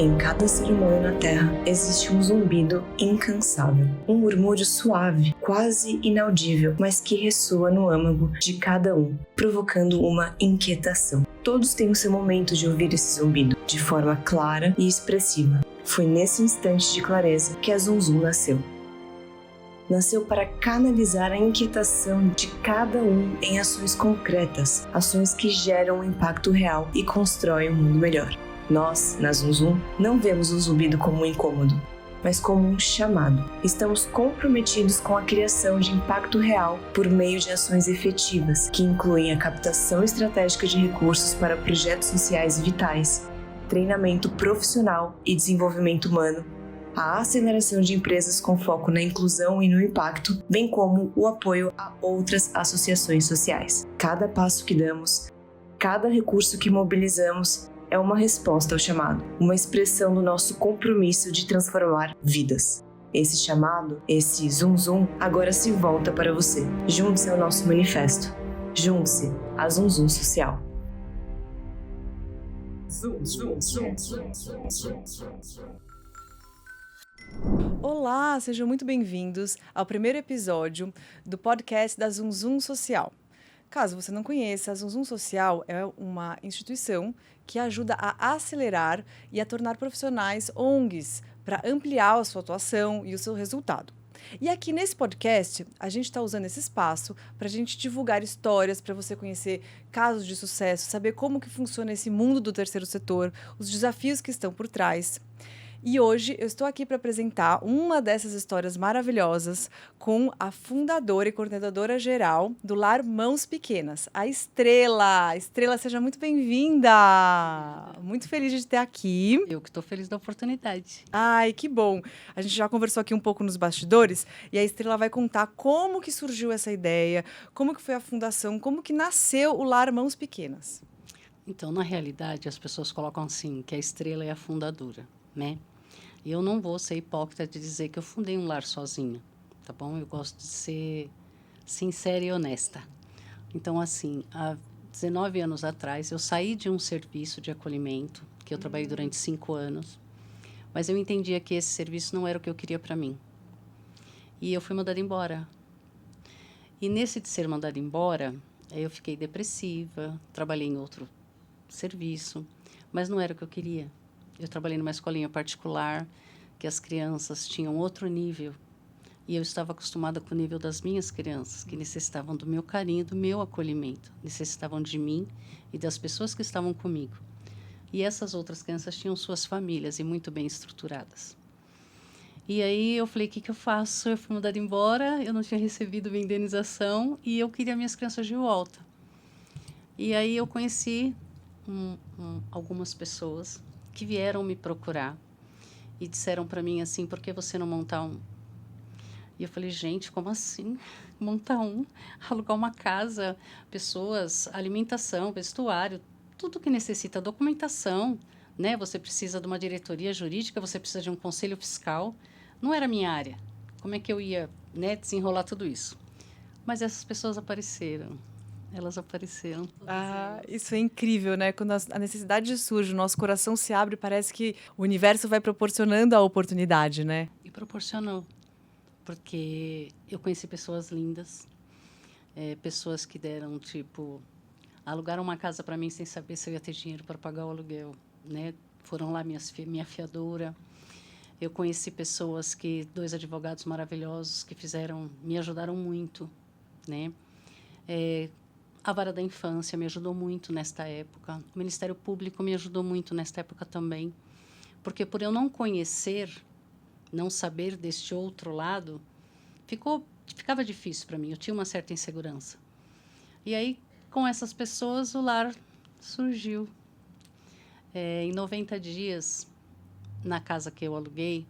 Em cada ser humano na Terra existe um zumbido incansável, um murmúrio suave, quase inaudível, mas que ressoa no âmago de cada um, provocando uma inquietação. Todos têm o seu momento de ouvir esse zumbido, de forma clara e expressiva. Foi nesse instante de clareza que a Zum Zum nasceu. Nasceu para canalizar a inquietação de cada um em ações concretas, ações que geram um impacto real e constroem um mundo melhor. Nós, na Zum Zum, não vemos o zumbido como um incômodo, mas como um chamado. Estamos comprometidos com a criação de impacto real por meio de ações efetivas, que incluem a captação estratégica de recursos para projetos sociais vitais, treinamento profissional e desenvolvimento humano, a aceleração de empresas com foco na inclusão e no impacto, bem como o apoio a outras associações sociais. Cada passo que damos, cada recurso que mobilizamos, é uma resposta ao chamado, uma expressão do nosso compromisso de transformar vidas. Esse chamado, esse Zum Zum, agora se volta para você. Junte-se ao nosso manifesto. Junte-se à Zum Zum Social. Olá, sejam muito bem-vindos ao primeiro episódio do podcast da Zum Zum Social. Caso você não conheça, a Zum Zum Social é uma instituição que ajuda a acelerar e a tornar profissionais ONGs para ampliar a sua atuação e o seu resultado. E aqui nesse podcast, a gente está usando esse espaço para a gente divulgar histórias, para você conhecer casos de sucesso, saber como que funciona esse mundo do terceiro setor, os desafios que estão por trás. E hoje eu estou aqui para apresentar uma dessas histórias maravilhosas com a fundadora e coordenadora geral do Lar Mãos Pequenas, a Estrela. Estrela, seja muito bem-vinda! Muito feliz de ter aqui. Eu que estou feliz da oportunidade. Ai, que bom! A gente já conversou aqui um pouco nos bastidores e a Estrela vai contar como que surgiu essa ideia, como que foi a fundação, como que nasceu o Lar Mãos Pequenas. Então, na realidade, as pessoas colocam assim, que a Estrela é a fundadora, né? E eu não vou ser hipócrita de dizer que eu fundei um lar sozinha, tá bom? Eu gosto de ser sincera e honesta. Então, assim, há 19 anos atrás, eu saí de um serviço de acolhimento, que eu trabalhei durante 5 anos, mas eu entendia que esse serviço não era o que eu queria para mim. E eu fui mandada embora. E nesse de ser mandada embora, eu fiquei depressiva, trabalhei em outro serviço, mas não era o que eu queria. Eu trabalhei numa escolinha particular, que as crianças tinham outro nível. E eu estava acostumada com o nível das minhas crianças, que necessitavam do meu carinho, do meu acolhimento. Necessitavam de mim e das pessoas que estavam comigo. E essas outras crianças tinham suas famílias e muito bem estruturadas. E aí eu falei, o que eu faço? Eu fui mandada embora, eu não tinha recebido minha indenização e eu queria minhas crianças de volta. E aí eu conheci algumas pessoas que vieram me procurar e disseram para mim assim, por que você não montar um? E eu falei, gente, como assim? Montar um? Alugar uma casa, pessoas, alimentação, vestuário, tudo que necessita, documentação, né? Você precisa de uma diretoria jurídica, você precisa de um conselho fiscal. Não era a minha área. Como é que eu ia, né, desenrolar tudo isso? Mas essas pessoas apareceram. Elas apareceram. Isso é incrível, né? Quando a necessidade surge, o nosso coração se abre, parece que o universo vai proporcionando a oportunidade, né? E proporcionou, porque eu conheci pessoas lindas, pessoas que deram, tipo, alugaram uma casa para mim sem saber se eu ia ter dinheiro para pagar o aluguel, né? Foram lá minha fiadora. Eu conheci pessoas 2 advogados maravilhosos que me ajudaram muito, né? A Vara da Infância me ajudou muito nesta época. O Ministério Público me ajudou muito nesta época também. Porque por eu não conhecer, não saber deste outro lado, ficava difícil para mim. Eu tinha uma certa insegurança. E aí, com essas pessoas, o lar surgiu. Em 90 dias, na casa que eu aluguei,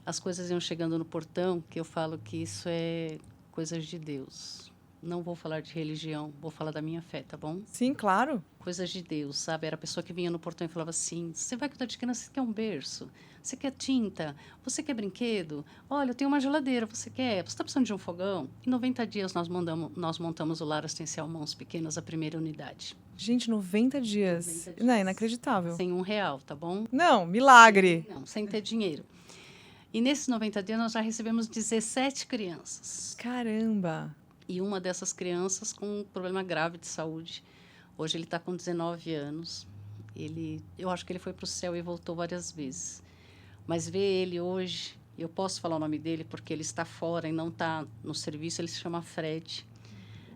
as coisas iam chegando no portão, que eu falo que isso é coisas de Deus. Não vou falar de religião, vou falar da minha fé, tá bom? Sim, claro. Coisas de Deus, sabe? Era a pessoa que vinha no portão e falava assim: você vai cuidar de criança, você quer um berço? Você quer tinta? Você quer brinquedo? Olha, eu tenho uma geladeira, você quer? Você está precisando de um fogão? Em 90 dias nós montamos o Lar Assistencial Mãos Pequenas, a primeira unidade. Gente, 90 dias. 90 dias. Não, é inacreditável. Sem R$1, tá bom? Não, milagre. Não, sem ter dinheiro. E nesses 90 dias nós já recebemos 17 crianças. Caramba. E uma dessas crianças com um problema grave de saúde. Hoje ele está com 19 anos. Eu acho que ele foi para o céu e voltou várias vezes. Mas ver ele hoje, eu posso falar o nome dele porque ele está fora e não está no serviço, ele se chama Fred.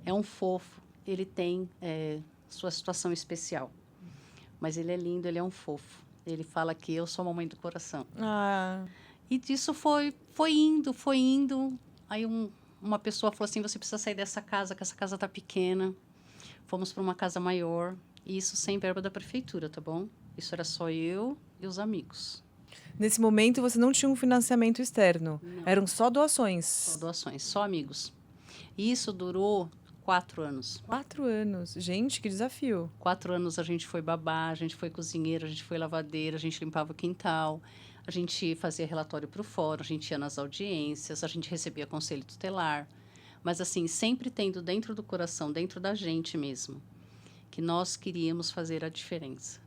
É um fofo, ele tem sua situação especial. Mas ele é lindo, ele é um fofo. Ele fala que eu sou a mamãe do coração. Ah, E disso foi indo. Aí uma pessoa falou assim, você precisa sair dessa casa, que essa casa está pequena. Fomos para uma casa maior, e isso sem verba da prefeitura, tá bom? Isso era só eu e os amigos. nesse momento você não tinha um financiamento externo. Não. Eram só doações. Só doações, só amigos. E isso durou 4 anos. 4 anos. Gente, que desafio. 4 anos a gente foi babá, a gente foi cozinheira, a gente foi lavadeira, a gente limpava o quintal, a gente fazia relatório para o fórum, a gente ia nas audiências, a gente recebia conselho tutelar. Mas, assim, sempre tendo dentro do coração, dentro da gente mesmo, que nós queríamos fazer a diferença.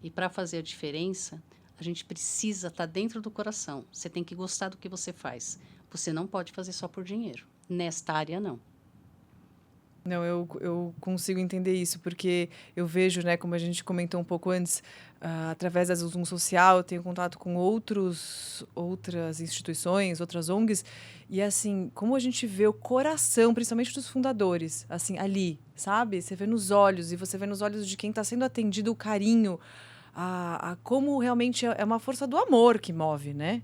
E para fazer a diferença, a gente precisa estar dentro do coração. Você tem que gostar do que você faz. Você não pode fazer só por dinheiro. Nesta área, não. Não, eu consigo entender isso, porque eu vejo, né, como a gente comentou um pouco antes, através da Zoom Social, eu tenho contato com outras instituições, outras ONGs, e assim, como a gente vê o coração, principalmente dos fundadores, assim, ali, sabe? Você vê nos olhos, e você vê nos olhos de quem está sendo atendido o carinho, como realmente é uma força do amor que move, né?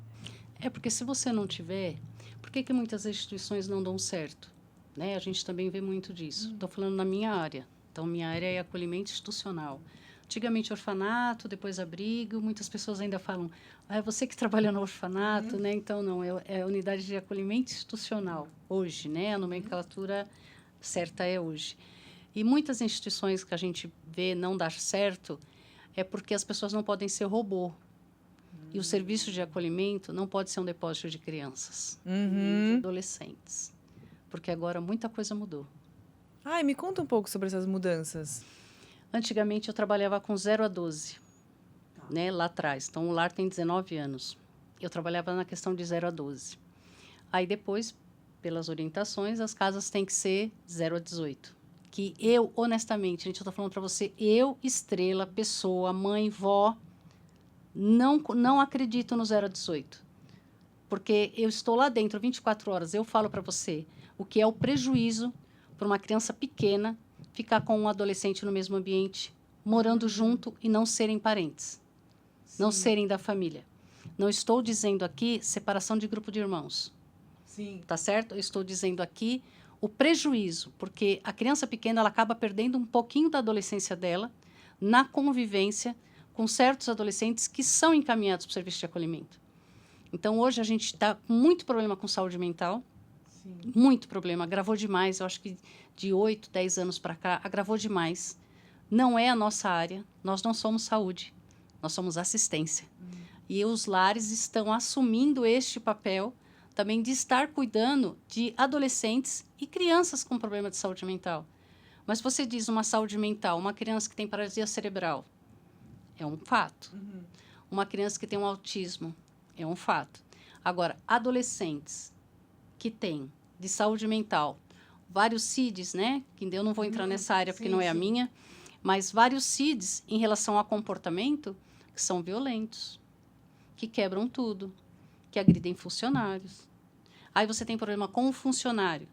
É porque se você não tiver, por que muitas instituições não dão certo? Né? A gente também vê muito disso. Estou falando na minha área. Então, minha área é acolhimento institucional. Antigamente, orfanato, depois abrigo. Muitas pessoas ainda falam, é você que trabalha no orfanato, né? Então, não, é unidade de acolhimento institucional, hoje, né? A nomenclatura certa é hoje. E muitas instituições que a gente vê não dar certo é porque as pessoas não podem ser robô. E o serviço de acolhimento não pode ser um depósito de crianças e de adolescentes. Porque agora muita coisa mudou. Ai, me conta um pouco sobre essas mudanças. Antigamente eu trabalhava com 0 a 12, né, lá atrás. Então o lar tem 19 anos. Eu trabalhava na questão de 0 a 12. Aí depois, pelas orientações, as casas têm que ser 0 a 18. Que eu, honestamente, gente, eu estou falando para você, eu, Estrela, pessoa, mãe, vó, não acredito no 0 a 18. Porque eu estou lá dentro 24 horas, eu falo para você o que é o prejuízo para uma criança pequena ficar com um adolescente no mesmo ambiente, morando junto e não serem parentes, não serem da família. Não estou dizendo aqui separação de grupo de irmãos. Sim. Tá certo? Eu estou dizendo aqui o prejuízo, porque a criança pequena ela acaba perdendo um pouquinho da adolescência dela na convivência com certos adolescentes que são encaminhados para o serviço de acolhimento. Então, hoje a gente está com muito problema com saúde mental. Sim. Muito problema, agravou demais. Eu acho que de 8, 10 anos para cá, agravou demais. Não é a nossa área, nós não somos saúde, nós somos assistência. E os lares estão assumindo este papel também de estar cuidando de adolescentes e crianças com problema de saúde mental. Mas você diz uma saúde mental, uma criança que tem paralisia cerebral, é um fato. Uma criança que tem um autismo, é um fato. Agora, adolescentes que têm de saúde mental vários CIDs, né? Que eu não vou entrar nessa área porque não é a minha, mas vários CIDs em relação a comportamento que são violentos, que quebram tudo, que agridem funcionários. Aí você tem problema com o funcionário,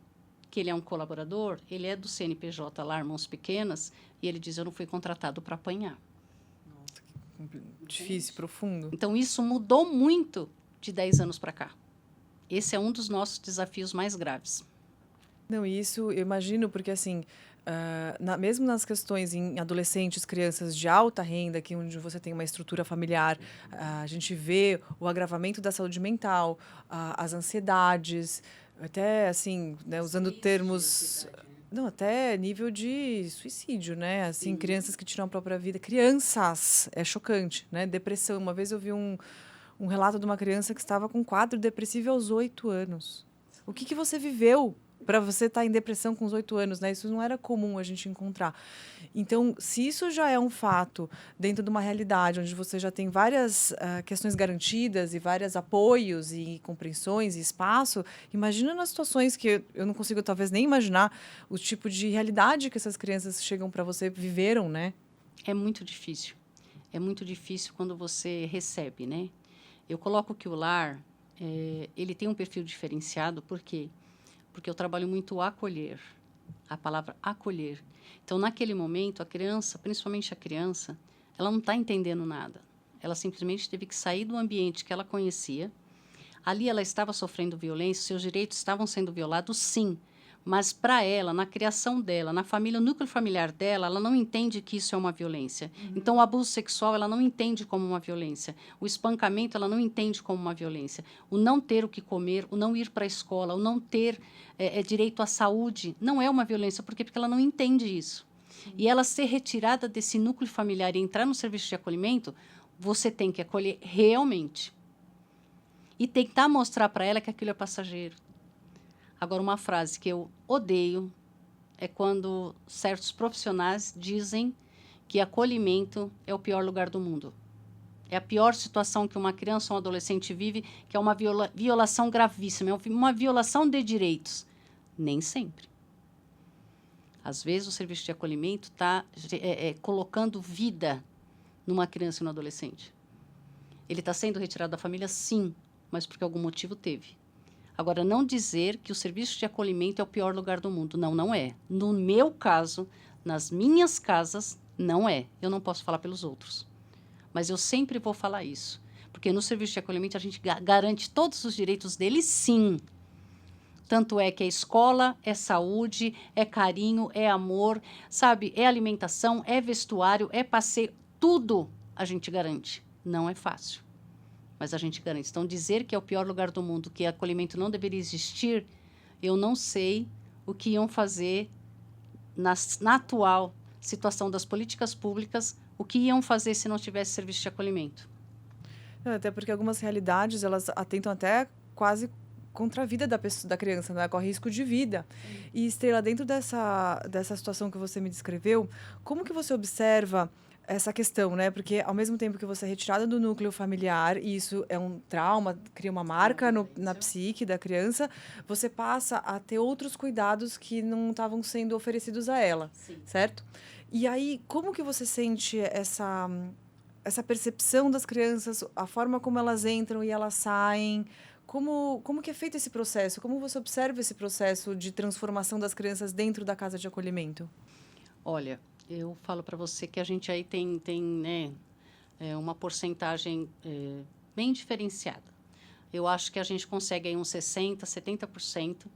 que ele é um colaborador, ele é do CNPJ lá, Mãos Pequenas, e ele diz, eu não fui contratado para apanhar. Nossa, que difícil, profundo. Então, isso mudou muito de 10 anos para cá. Esse é um dos nossos desafios mais graves. Não, isso eu imagino, porque assim, mesmo nas questões em adolescentes, crianças de alta renda, aqui onde você tem uma estrutura familiar, a gente vê o agravamento da saúde mental, as ansiedades, até assim, né, usando termos Não, até nível de suicídio, né? Assim, crianças que tiram a própria vida. Crianças, é chocante, né? Depressão. Uma vez eu vi um relato de uma criança que estava com quadro depressivo aos 8 anos. O que você viveu para você estar em depressão com os 8 anos, né? Isso não era comum a gente encontrar. Então, se isso já é um fato dentro de uma realidade onde você já tem várias questões garantidas e vários apoios e compreensões e espaço, imagina nas situações que eu não consigo talvez nem imaginar o tipo de realidade que essas crianças chegam para você viveram, né? É muito difícil. É muito difícil quando você recebe, né? Eu coloco que o lar, ele tem um perfil diferenciado, por quê? Porque eu trabalho muito acolher, a palavra acolher. Então, naquele momento, a criança, principalmente a criança, ela não está entendendo nada. Ela simplesmente teve que sair do ambiente que ela conhecia. Ali ela estava sofrendo violência, seus direitos estavam sendo violados, sim. Mas para ela, na criação dela, na família, no núcleo familiar dela, ela não entende que isso é uma violência. Então, o abuso sexual, ela não entende como uma violência. O espancamento, ela não entende como uma violência. O não ter o que comer, o não ir para a escola, o não ter direito à saúde, não é uma violência. Por quê? Porque ela não entende isso. E ela ser retirada desse núcleo familiar e entrar no serviço de acolhimento, você tem que acolher realmente. E tentar mostrar para ela que aquilo é passageiro. Agora, uma frase que eu odeio é quando certos profissionais dizem que acolhimento é o pior lugar do mundo. É a pior situação que uma criança ou um adolescente vive, que é uma violação gravíssima, é uma violação de direitos. Nem sempre. Às vezes, o serviço de acolhimento está colocando vida numa criança e no adolescente. Ele está sendo retirado da família, sim, mas porque algum motivo teve. Agora, não dizer que o serviço de acolhimento é o pior lugar do mundo. Não, não é. No meu caso, nas minhas casas, não é. Eu não posso falar pelos outros. Mas eu sempre vou falar isso. Porque no serviço de acolhimento, a gente garante todos os direitos deles, sim. Tanto é que é escola, é saúde, é carinho, é amor, sabe? É alimentação, é vestuário, é passeio. Tudo a gente garante. Não é fácil. Mas a gente garante. Então, dizer que é o pior lugar do mundo, que acolhimento não deveria existir, eu não sei o que iam fazer na atual situação das políticas públicas, o que iam fazer se não tivesse serviço de acolhimento. Até porque algumas realidades, elas atentam até quase contra a vida da criança, né? Corre risco de vida. Sim. E, Estrela, dentro dessa situação que você me descreveu, como que você observa essa questão, né? Porque ao mesmo tempo que você é retirada do núcleo familiar, e isso é um trauma, cria uma marca na psique da criança, você passa a ter outros cuidados que não estavam sendo oferecidos a ela, sim, certo? E aí, como que você sente essa percepção das crianças, a forma como elas entram e elas saem? Como que é feito esse processo? Como você observa esse processo de transformação das crianças dentro da casa de acolhimento? Olha, eu falo para você que a gente aí tem né, uma porcentagem bem diferenciada. Eu acho que a gente consegue aí uns 60%, 70%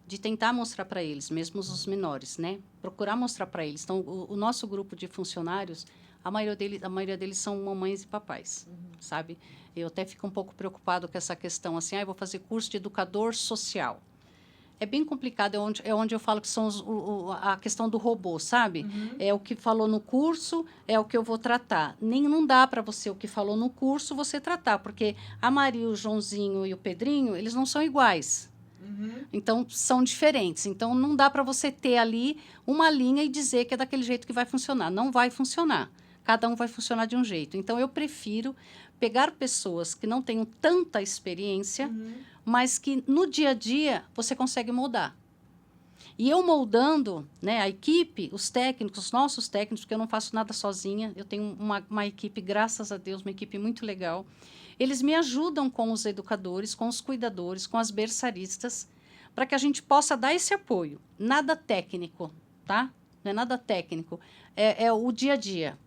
de tentar mostrar para eles, mesmo os menores, né? Procurar mostrar para eles. Então, o nosso grupo de funcionários, a maioria deles são mamães e papais, sabe? Eu até fico um pouco preocupado com essa questão, assim, eu vou fazer curso de educador social. É bem complicado, é onde eu falo que são a questão do robô, sabe? É o que falou no curso, é o que eu vou tratar. Não dá para você, o que falou no curso, você tratar, porque a Maria, o Joãozinho e o Pedrinho, eles não são iguais. Então, são diferentes. Então, não dá para você ter ali uma linha e dizer que é daquele jeito que vai funcionar. Não vai funcionar. Cada um vai funcionar de um jeito. Então, eu prefiro pegar pessoas que não tenham tanta experiência, mas que no dia a dia você consegue moldar. E eu moldando, né, a equipe, os técnicos, os nossos técnicos, porque eu não faço nada sozinha, eu tenho uma equipe, graças a Deus, uma equipe muito legal. Eles me ajudam com os educadores, com os cuidadores, com as berçaristas, para que a gente possa dar esse apoio. Nada técnico, tá? Não é nada técnico, é o dia a dia.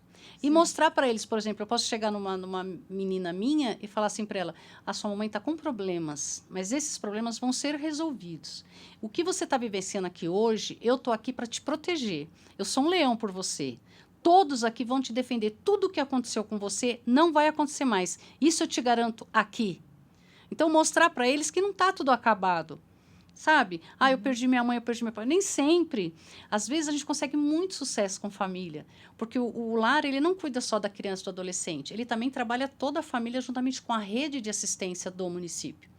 E mostrar para eles, por exemplo, eu posso chegar numa menina minha e falar assim para ela, a sua mamãe está com problemas, mas esses problemas vão ser resolvidos. O que você está vivenciando aqui hoje, eu estou aqui para te proteger. Eu sou um leão por você. Todos aqui vão te defender. Tudo o que aconteceu com você não vai acontecer mais. Isso eu te garanto aqui. Então, mostrar para eles que não está tudo acabado. Sabe? Eu perdi minha mãe, eu perdi meu pai. Nem sempre. Às vezes a gente consegue muito sucesso com família, porque o lar, ele não cuida só da criança e do adolescente, ele também trabalha toda a família juntamente com a rede de assistência do município.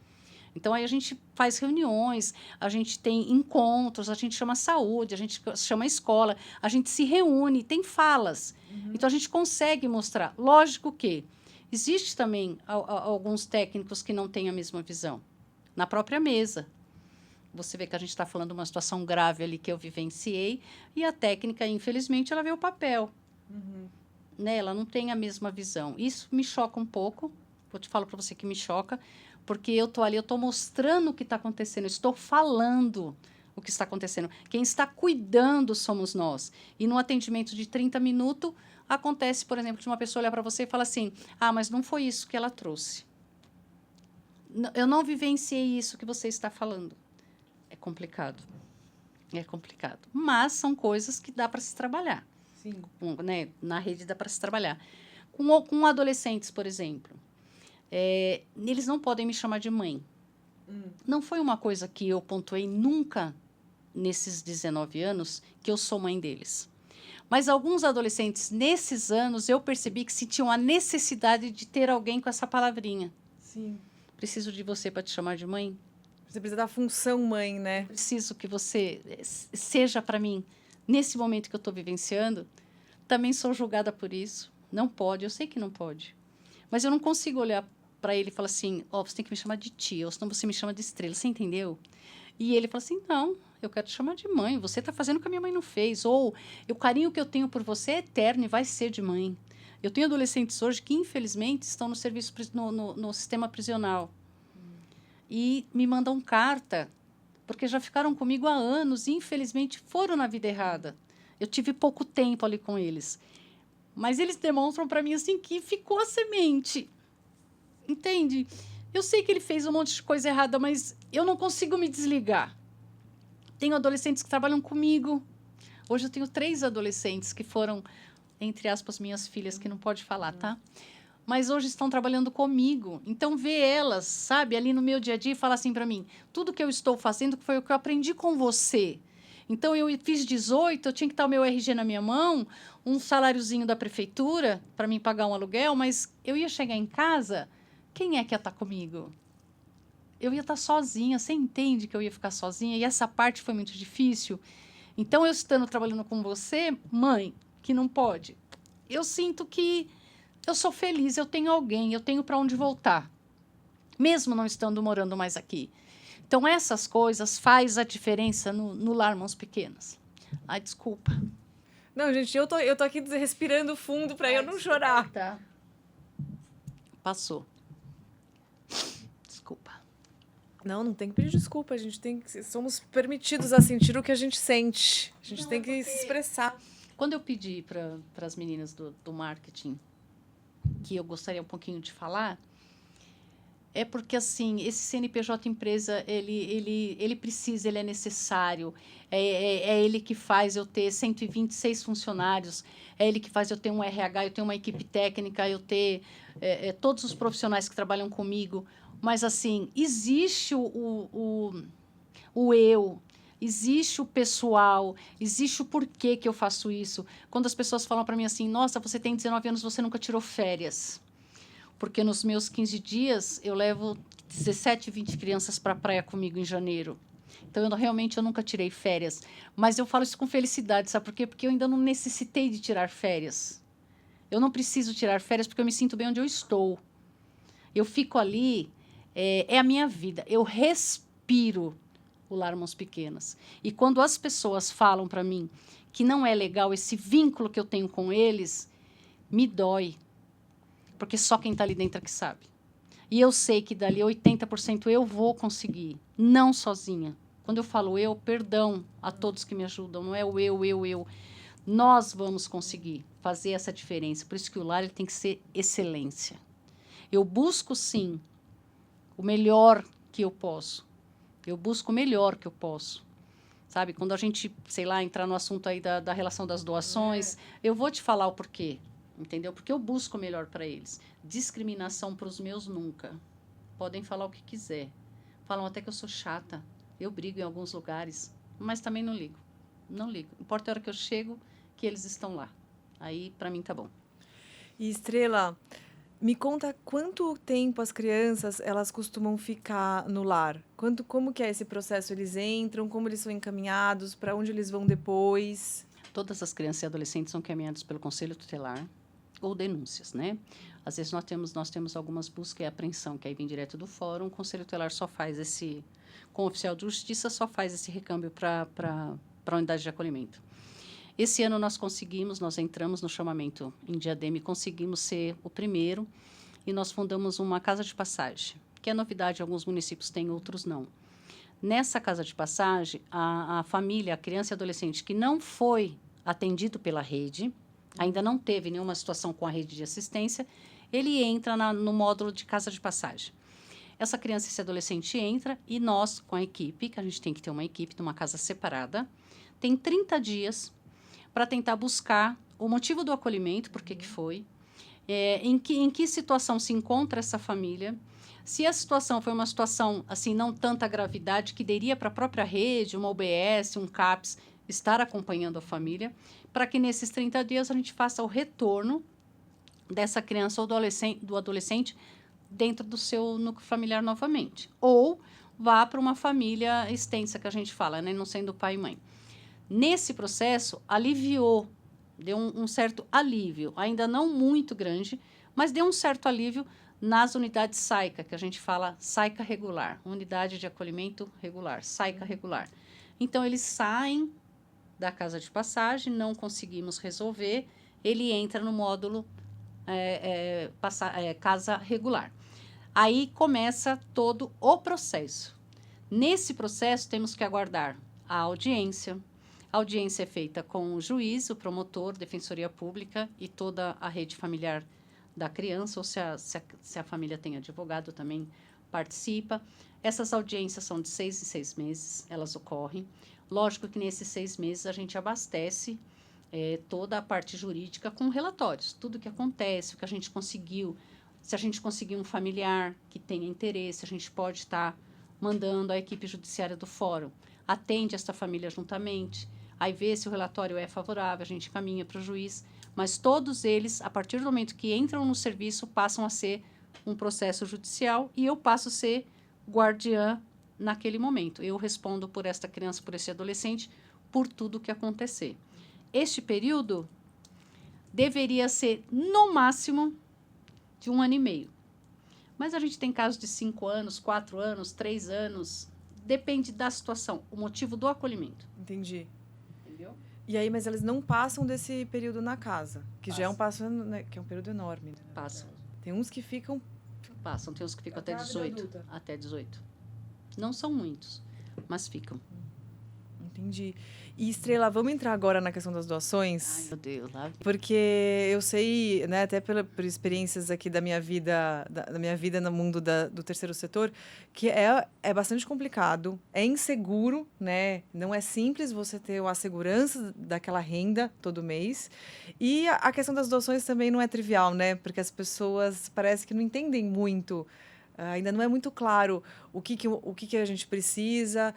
Então, aí a gente faz reuniões, a gente tem encontros, a gente chama saúde, a gente chama escola, a gente se reúne, tem falas. Então, a gente consegue mostrar. Lógico que existe também alguns técnicos que não têm a mesma visão. Na própria mesa. Você vê que a gente está falando de uma situação grave ali que eu vivenciei, e a técnica, infelizmente, ela vê o papel. Né? Ela não tem a mesma visão. Isso me choca um pouco. Eu te falo para você que me choca, porque eu estou ali, eu estou mostrando o que está acontecendo, eu estou falando o que está acontecendo. Quem está cuidando somos nós. E no atendimento de 30 minutos, acontece, por exemplo, de uma pessoa olhar para você e falar assim, mas não foi isso que ela trouxe. Eu não vivenciei isso que você está falando. É complicado. É complicado. Mas são coisas que dá para se trabalhar. Sim. Né? Na rede dá para se trabalhar. Com adolescentes, por exemplo, eles não podem me chamar de mãe. Não foi uma coisa que eu pontuei nunca nesses 19 anos que eu sou mãe deles. Mas alguns adolescentes, nesses anos, eu percebi que sentiam a necessidade de ter alguém com essa palavrinha. Sim. Preciso de você para te chamar de mãe? Você precisa da função mãe, né? Preciso que você seja para mim, nesse momento que eu estou vivenciando. Também sou julgada por isso. Não pode, eu sei que não pode. Mas eu não consigo olhar para ele e falar assim, você tem que me chamar de tia, ou senão você me chama de estrela, você entendeu? E ele fala assim, não, eu quero te chamar de mãe, você está fazendo o que a minha mãe não fez, ou o carinho que eu tenho por você é eterno e vai ser de mãe. Eu tenho adolescentes hoje que, infelizmente, estão no serviço no sistema prisional. E me mandam carta, porque já ficaram comigo há anos e, infelizmente, foram na vida errada. Eu tive pouco tempo ali com eles. Mas eles demonstram para mim assim que ficou a semente. Entende? Eu sei que ele fez um monte de coisa errada, mas eu não consigo me desligar. Tenho adolescentes que trabalham comigo. Hoje eu tenho 3 adolescentes que foram, entre aspas, minhas filhas, que não pode falar, tá? Mas hoje estão trabalhando comigo. Então, ver elas, sabe, ali no meu dia a dia e falar assim para mim, tudo que eu estou fazendo foi o que eu aprendi com você. Então, eu fiz 18, eu tinha que estar o meu RG na minha mão, um saláriozinho da prefeitura para mim pagar um aluguel, mas eu ia chegar em casa, quem é que ia estar comigo? Eu ia estar sozinha, você entende que eu ia ficar sozinha? E essa parte foi muito difícil. Então, eu estando trabalhando com você, mãe, que não pode, eu sinto que eu sou feliz, eu tenho alguém, eu tenho para onde voltar, mesmo não estando morando mais aqui. Então, essas coisas faz a diferença no lar Mãos Pequenas. Ai, desculpa. Não, gente, eu tô aqui respirando fundo para eu não chorar. Tá. Passou. Desculpa. Não tem que pedir desculpa, a gente somos permitidos a sentir o que a gente sente. A gente tem que se expressar. Quando eu pedi para as meninas do marketing que eu gostaria um pouquinho de falar, é porque, assim, esse CNPJ empresa, ele precisa, ele é necessário. É ele que faz eu ter 126 funcionários, é ele que faz eu ter um RH, eu ter uma equipe técnica, eu ter todos os profissionais que trabalham comigo. Mas, assim, existe o eu, existe o pessoal, existe o porquê que eu faço isso. Quando as pessoas falam para mim assim, nossa, você tem 19 anos, você nunca tirou férias. Porque nos meus 15 dias, eu levo 17, 20 crianças para a praia comigo em janeiro. Então, eu nunca tirei férias. Mas eu falo isso com felicidade, sabe por quê? Porque eu ainda não necessitei de tirar férias. Eu não preciso tirar férias porque eu me sinto bem onde eu estou. Eu fico ali, é a minha vida. Eu respiro o lar Mãos Pequenas. E quando as pessoas falam para mim que não é legal esse vínculo que eu tenho com eles, me dói. Porque só quem está ali dentro é que sabe. E eu sei que dali 80% eu vou conseguir, não sozinha. Quando eu falo eu, perdão a todos que me ajudam, não é o eu. Nós vamos conseguir fazer essa diferença. Por isso que o lar ele tem que ser excelência. Eu busco, sim, o melhor que eu posso. Eu busco o melhor que eu posso. Sabe? Quando a gente, sei lá, entrar no assunto aí da relação das doações, eu vou te falar o porquê. Entendeu? Porque eu busco o melhor para eles. Discriminação para os meus, nunca. Podem falar o que quiser. Falam até que eu sou chata. Eu brigo em alguns lugares, mas também não ligo. Não ligo. Importa a hora que eu chego, que eles estão lá. Aí, para mim, tá bom. E Estrela, me conta quanto tempo as crianças elas costumam ficar no lar? Como que é esse processo? Eles entram, como eles são encaminhados, para onde eles vão depois? Todas as crianças e adolescentes são encaminhadas pelo Conselho Tutelar ou denúncias, né? Às vezes nós temos algumas buscas e apreensão, que aí vem direto do fórum, o Conselho Tutelar só faz com o oficial de justiça, só faz esse recâmbio para a unidade de acolhimento. Esse ano nós entramos no chamamento em Diadema e conseguimos ser o primeiro, e nós fundamos uma casa de passagem, que é novidade, alguns municípios têm, outros não. Nessa casa de passagem, a família, a criança e adolescente que não foi atendido pela rede, ainda não teve nenhuma situação com a rede de assistência, ele entra no módulo de casa de passagem. Essa criança e esse adolescente entra e nós, com a equipe, que a gente tem que ter uma equipe de uma casa separada, tem 30 dias para tentar buscar o motivo do acolhimento, por que foi, em que situação se encontra essa família, se a situação foi uma situação, assim, não tanta gravidade, que daria para a própria rede, uma UBS, um CAPS, estar acompanhando a família, para que nesses 30 dias a gente faça o retorno dessa criança ou do adolescente dentro do seu núcleo familiar novamente. Ou vá para uma família extensa, que a gente fala, né, não sendo pai e mãe. Nesse processo, aliviou, deu um certo alívio, ainda não muito grande, mas deu um certo alívio nas unidades SAICA, que a gente fala SAICA regular, unidade de acolhimento regular, SAICA regular. Então, eles saem da casa de passagem, não conseguimos resolver, ele entra no módulo casa regular. Aí começa todo o processo. Nesse processo, temos que aguardar a audiência. A audiência é feita com o juiz, o promotor, defensoria pública e toda a rede familiar da criança, ou se a família tem advogado, também participa. Essas audiências são de 6 em 6 meses, elas ocorrem. Lógico que nesses 6 meses a gente abastece toda a parte jurídica com relatórios, tudo o que acontece, o que a gente conseguiu. Se a gente conseguir um familiar que tenha interesse, a gente pode estar mandando a equipe judiciária do fórum, atende essa família juntamente, aí vê se o relatório é favorável, a gente caminha para o juiz, mas todos eles, a partir do momento que entram no serviço, passam a ser um processo judicial e eu passo a ser guardiã naquele momento. Eu respondo por esta criança, por esse adolescente, por tudo que acontecer. Este período deveria ser, no máximo, de 1 ano e meio. Mas a gente tem casos de 5 anos, 4 anos, 3 anos. Depende da situação, o motivo do acolhimento. Entendi. Entendeu? E aí, mas eles não passam desse período na casa, que já é um passo, né, que é um período enorme. Né? Passam. Tem uns que ficam... Passam, tem uns que ficam até 18. Até 18. Não são muitos, mas ficam. Entendi. E, Estrela, vamos entrar agora na questão das doações? Ai, meu Deus, lá. Porque eu sei, né, até por experiências aqui da minha vida, da minha vida no mundo do terceiro setor, que é bastante complicado, é inseguro, né? Não é simples você ter a segurança daquela renda todo mês. E a questão das doações também não é trivial, né? Porque as pessoas parece que não entendem muito. Ainda não é muito claro o que a gente precisa,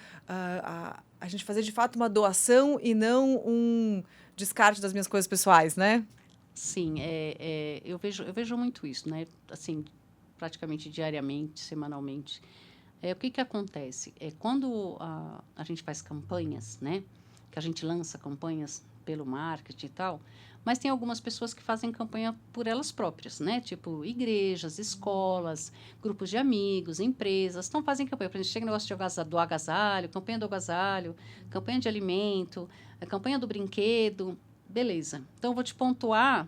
a gente fazer de fato uma doação e não um descarte das minhas coisas pessoais, né? Sim, eu vejo muito isso, né? Assim, praticamente diariamente, semanalmente. O que acontece? Quando a gente faz campanhas, né? Que a gente lança campanhas pelo marketing e tal, mas tem algumas pessoas que fazem campanha por elas próprias, né? Tipo igrejas, escolas, grupos de amigos, empresas, então fazem campanha. Por exemplo, chega o negócio do agasalho, campanha do agasalho, campanha de alimento, campanha do brinquedo, beleza. Então, eu vou te pontuar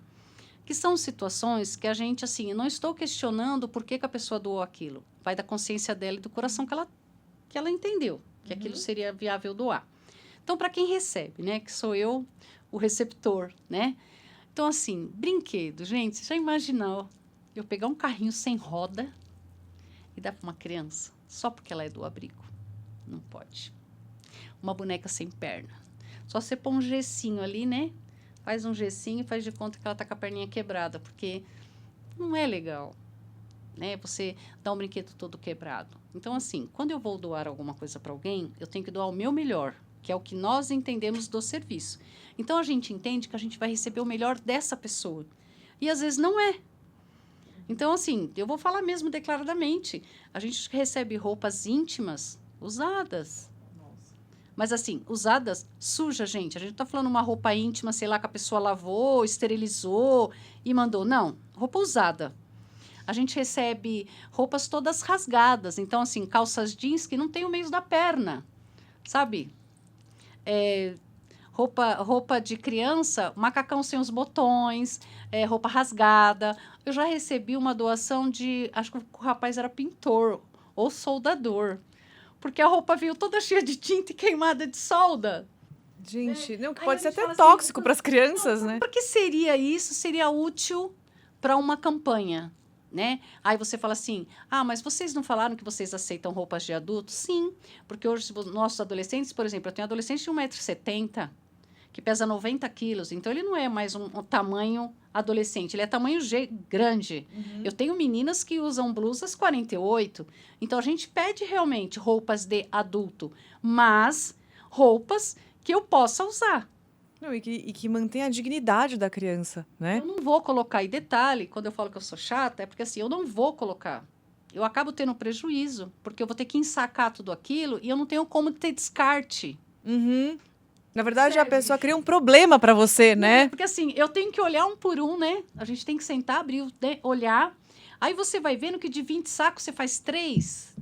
que são situações que a gente, assim, eu não estou questionando por que a pessoa doou aquilo. Vai da consciência dela e do coração que ela entendeu que aquilo seria viável doar. Então, para quem recebe, né? Que sou eu, o receptor, né? Então, assim, brinquedo, gente, você já imaginou eu pegar um carrinho sem roda e dar para uma criança só porque ela é do abrigo? Não pode. Uma boneca sem perna. Só você pôr um gessinho ali, né? Faz um gessinho e faz de conta que ela tá com a perninha quebrada, porque não é legal, né? Você dá um brinquedo todo quebrado. Então, assim, quando eu vou doar alguma coisa para alguém, eu tenho que doar o meu melhor, que é o que nós entendemos do serviço. Então, a gente entende que a gente vai receber o melhor dessa pessoa. E, às vezes, não é. Então, assim, eu vou falar mesmo declaradamente. A gente recebe roupas íntimas usadas. Mas, assim, usadas, suja, gente. A gente não tá falando uma roupa íntima, sei lá, que a pessoa lavou, esterilizou e mandou. Não, roupa usada. A gente recebe roupas todas rasgadas. Então, assim, calças jeans que não tem o meio da perna, sabe? Roupa de criança, macacão sem os botões, roupa rasgada. Eu já recebi uma doação de... Acho que o rapaz era pintor ou soldador. Porque a roupa veio toda cheia de tinta e queimada de solda. Gente, não, que Aí pode a ser gente até fala assim, tóxico para as crianças, né? Por que seria isso? Seria útil para uma campanha, né? Aí você fala assim, mas vocês não falaram que vocês aceitam roupas de adultos? Sim, porque hoje nossos adolescentes, por exemplo, eu tenho adolescente de 1,70 m, que pesa 90 quilos, então ele não é mais um tamanho adolescente, ele é tamanho G grande. Eu tenho meninas que usam blusas 48, então a gente pede realmente roupas de adulto, mas roupas que eu possa usar. Não, e que mantém a dignidade da criança, né? Eu não vou colocar, e detalhe, quando eu falo que eu sou chata, é porque assim, eu não vou colocar. Eu acabo tendo prejuízo, porque eu vou ter que ensacar tudo aquilo e eu não tenho como ter descarte. Uhum. Na verdade, a pessoa cria um problema para você, né? Porque assim, eu tenho que olhar um por um, né? A gente tem que sentar, abrir, né? Olhar. Aí você vai vendo que de 20 sacos você faz 3.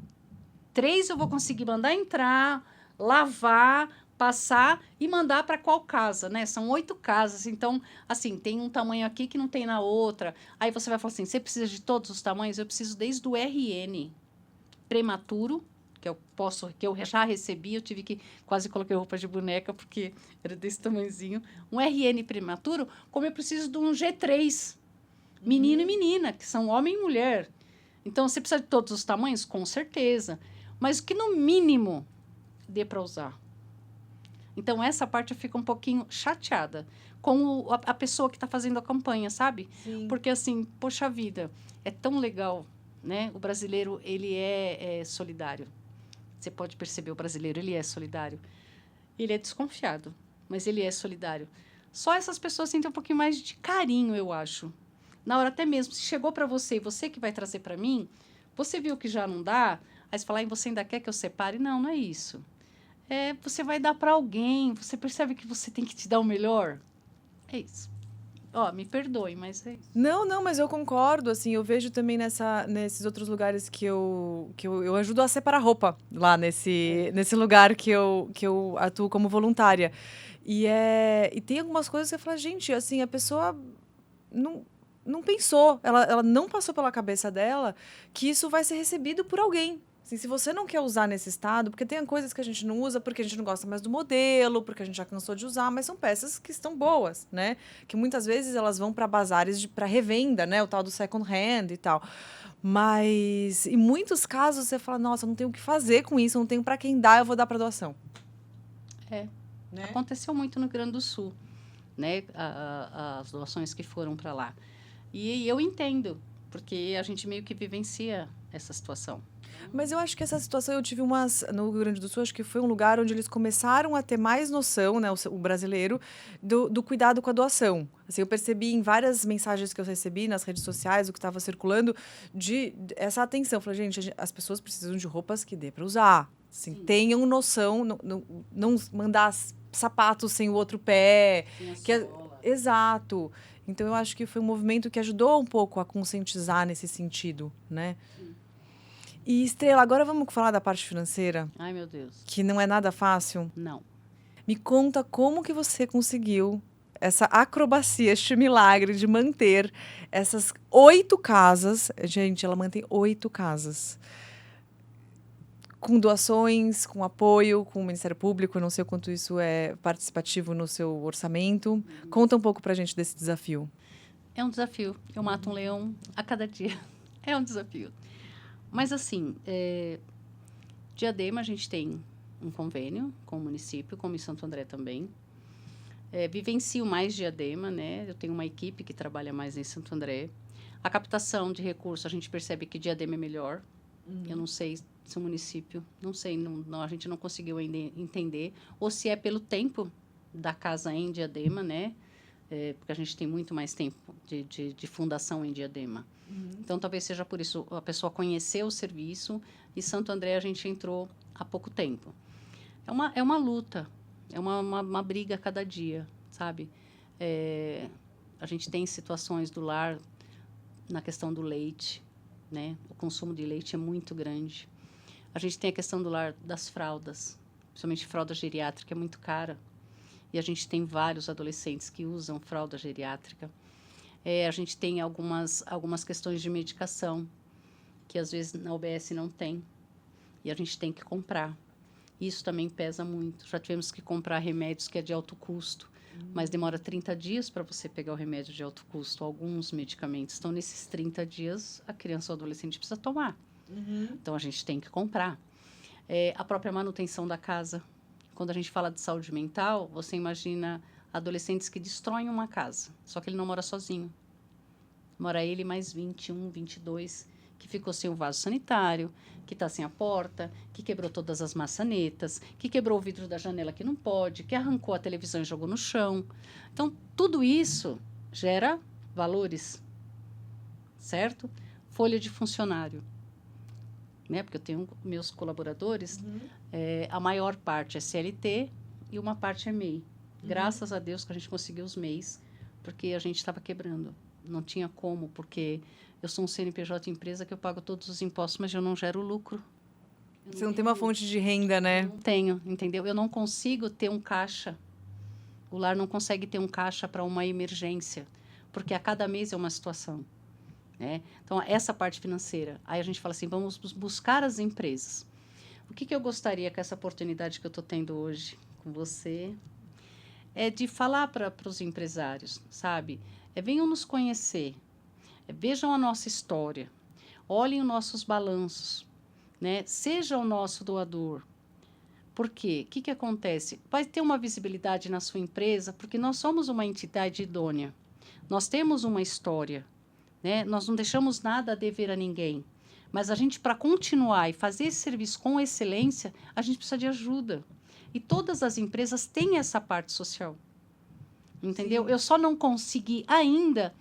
3 eu vou conseguir mandar entrar, lavar, passar e mandar para qual casa, né? São 8 casas. Então, assim, tem um tamanho aqui que não tem na outra. Aí você vai falar assim, você precisa de todos os tamanhos? Eu preciso desde o RN prematuro, que eu já recebi, eu tive que quase coloquei roupa de boneca, porque era desse tamanhozinho. Um RN prematuro, como eu preciso de um G3, menino e menina, que são homem e mulher. Então, você precisa de todos os tamanhos? Com certeza. Mas que, no mínimo, dê para usar. Então, essa parte eu fico um pouquinho chateada com a pessoa que está fazendo a campanha, sabe? Sim. Porque, assim, poxa vida, é tão legal, né? O brasileiro, ele é solidário. Você pode perceber, o brasileiro, ele é solidário. Ele é desconfiado, mas ele é solidário. Só essas pessoas sentem um pouquinho mais de carinho, eu acho. Na hora até mesmo, se chegou para você e você que vai trazer para mim, você viu que já não dá, aí você fala, você ainda quer que eu separe? Não, não é isso. Você vai dar para alguém, você percebe que você tem que te dar o melhor? É isso. Me perdoe, mas é isso. Não, mas eu concordo, assim, eu vejo também nesses outros lugares que eu ajudo a separar roupa, lá nesse lugar que eu atuo como voluntária. E tem algumas coisas que eu falo, gente, assim, a pessoa não pensou, ela não passou pela cabeça dela que isso vai ser recebido por alguém. Assim, se você não quer usar nesse estado, porque tem coisas que a gente não usa porque a gente não gosta mais do modelo, porque a gente já cansou de usar, mas são peças que estão boas, né? Que muitas vezes elas vão para bazares para revenda, né? O tal do second hand e tal. Mas em muitos casos você fala, nossa, eu não tenho o que fazer com isso, eu não tenho para quem dar, eu vou dar para doação. Né? Aconteceu muito no Rio Grande do Sul, né? As doações que foram para lá. E eu entendo, porque a gente meio que vivencia essa situação. Mas eu acho que essa situação, eu tive no Rio Grande do Sul, acho que foi um lugar onde eles começaram a ter mais noção, né, o brasileiro, do cuidado com a doação. Assim, eu percebi em várias mensagens que eu recebi nas redes sociais, o que estava circulando, de essa atenção. Eu falei, gente, as pessoas precisam de roupas que dê para usar. Assim, tenham noção, não mandar sapatos sem o outro pé. Exato. Então, eu acho que foi um movimento que ajudou um pouco a conscientizar nesse sentido, né? E, Estrela, agora vamos falar da parte financeira? Ai, meu Deus. Que não é nada fácil? Não. Me conta como que você conseguiu essa acrobacia, este milagre de manter essas 8 casas. Gente, ela mantém 8 casas. Com doações, com apoio, com o Ministério Público. Eu não sei o quanto isso é participativo no seu orçamento. Conta um pouco pra gente desse desafio. É um desafio. Eu mato um leão a cada dia. É um desafio. Mas, assim, Diadema, a gente tem um convênio com o município, como em Santo André também. Vivencio mais Diadema, né? Eu tenho uma equipe que trabalha mais em Santo André. A captação de recursos, a gente percebe que Diadema é melhor. Eu não sei se o município, não sei, a gente não conseguiu ainda entender, ou se é pelo tempo da casa em Diadema, né? Porque a gente tem muito mais tempo de fundação em Diadema. Então, talvez seja por isso, a pessoa conheceu o serviço, e Santo André a gente entrou há pouco tempo. É uma luta, é uma briga a cada dia, sabe? A gente tem situações do lar na questão do leite, né? O consumo de leite é muito grande. A gente tem a questão do lar das fraldas, principalmente fralda geriátrica, é muito cara. E a gente tem vários adolescentes que usam fralda geriátrica. A gente tem algumas questões de medicação, que às vezes na UBS não tem, e a gente tem que comprar. Isso também pesa muito. Já tivemos que comprar remédios que é de alto custo, mas demora 30 dias para você pegar o remédio de alto custo, alguns medicamentos. Então, nesses 30 dias, a criança ou adolescente precisa tomar. Então, a gente tem que comprar. A própria manutenção da casa. Quando a gente fala de saúde mental, você imagina adolescentes que destroem uma casa, só que ele não mora sozinho. Mora ele mais 21, 22, que ficou sem o vaso sanitário, que está sem a porta, que quebrou todas as maçanetas, que quebrou o vidro da janela que não pode, que arrancou a televisão e jogou no chão. Então, tudo isso gera valores, certo? Folha de funcionário, né? Porque eu tenho meus colaboradores, a maior parte é CLT e uma parte é MEI. Graças a Deus que a gente conseguiu os MEIs, porque a gente estava quebrando. Não tinha como, porque eu sou um CNPJ empresa que eu pago todos os impostos, mas eu não gero lucro. Você não tem uma fonte de renda, né? Não tenho, entendeu? Eu não consigo ter um caixa. O lar não consegue ter um caixa para uma emergência, porque a cada mês é uma situação, né? Então, essa parte financeira. Aí a gente fala assim, vamos buscar as empresas. O que eu gostaria com essa oportunidade que eu estou tendo hoje com você é de falar para os empresários, sabe? Venham nos conhecer, vejam a nossa história, olhem os nossos balanços, né? Seja o nosso doador. Por quê? O que acontece? Vai ter uma visibilidade na sua empresa, porque nós somos uma entidade idônea. Nós temos uma história, né? Nós não deixamos nada a dever a ninguém. Mas a gente, para continuar e fazer esse serviço com excelência, a gente precisa de ajuda. E todas as empresas têm essa parte social. Entendeu? Sim. Eu só não consegui ainda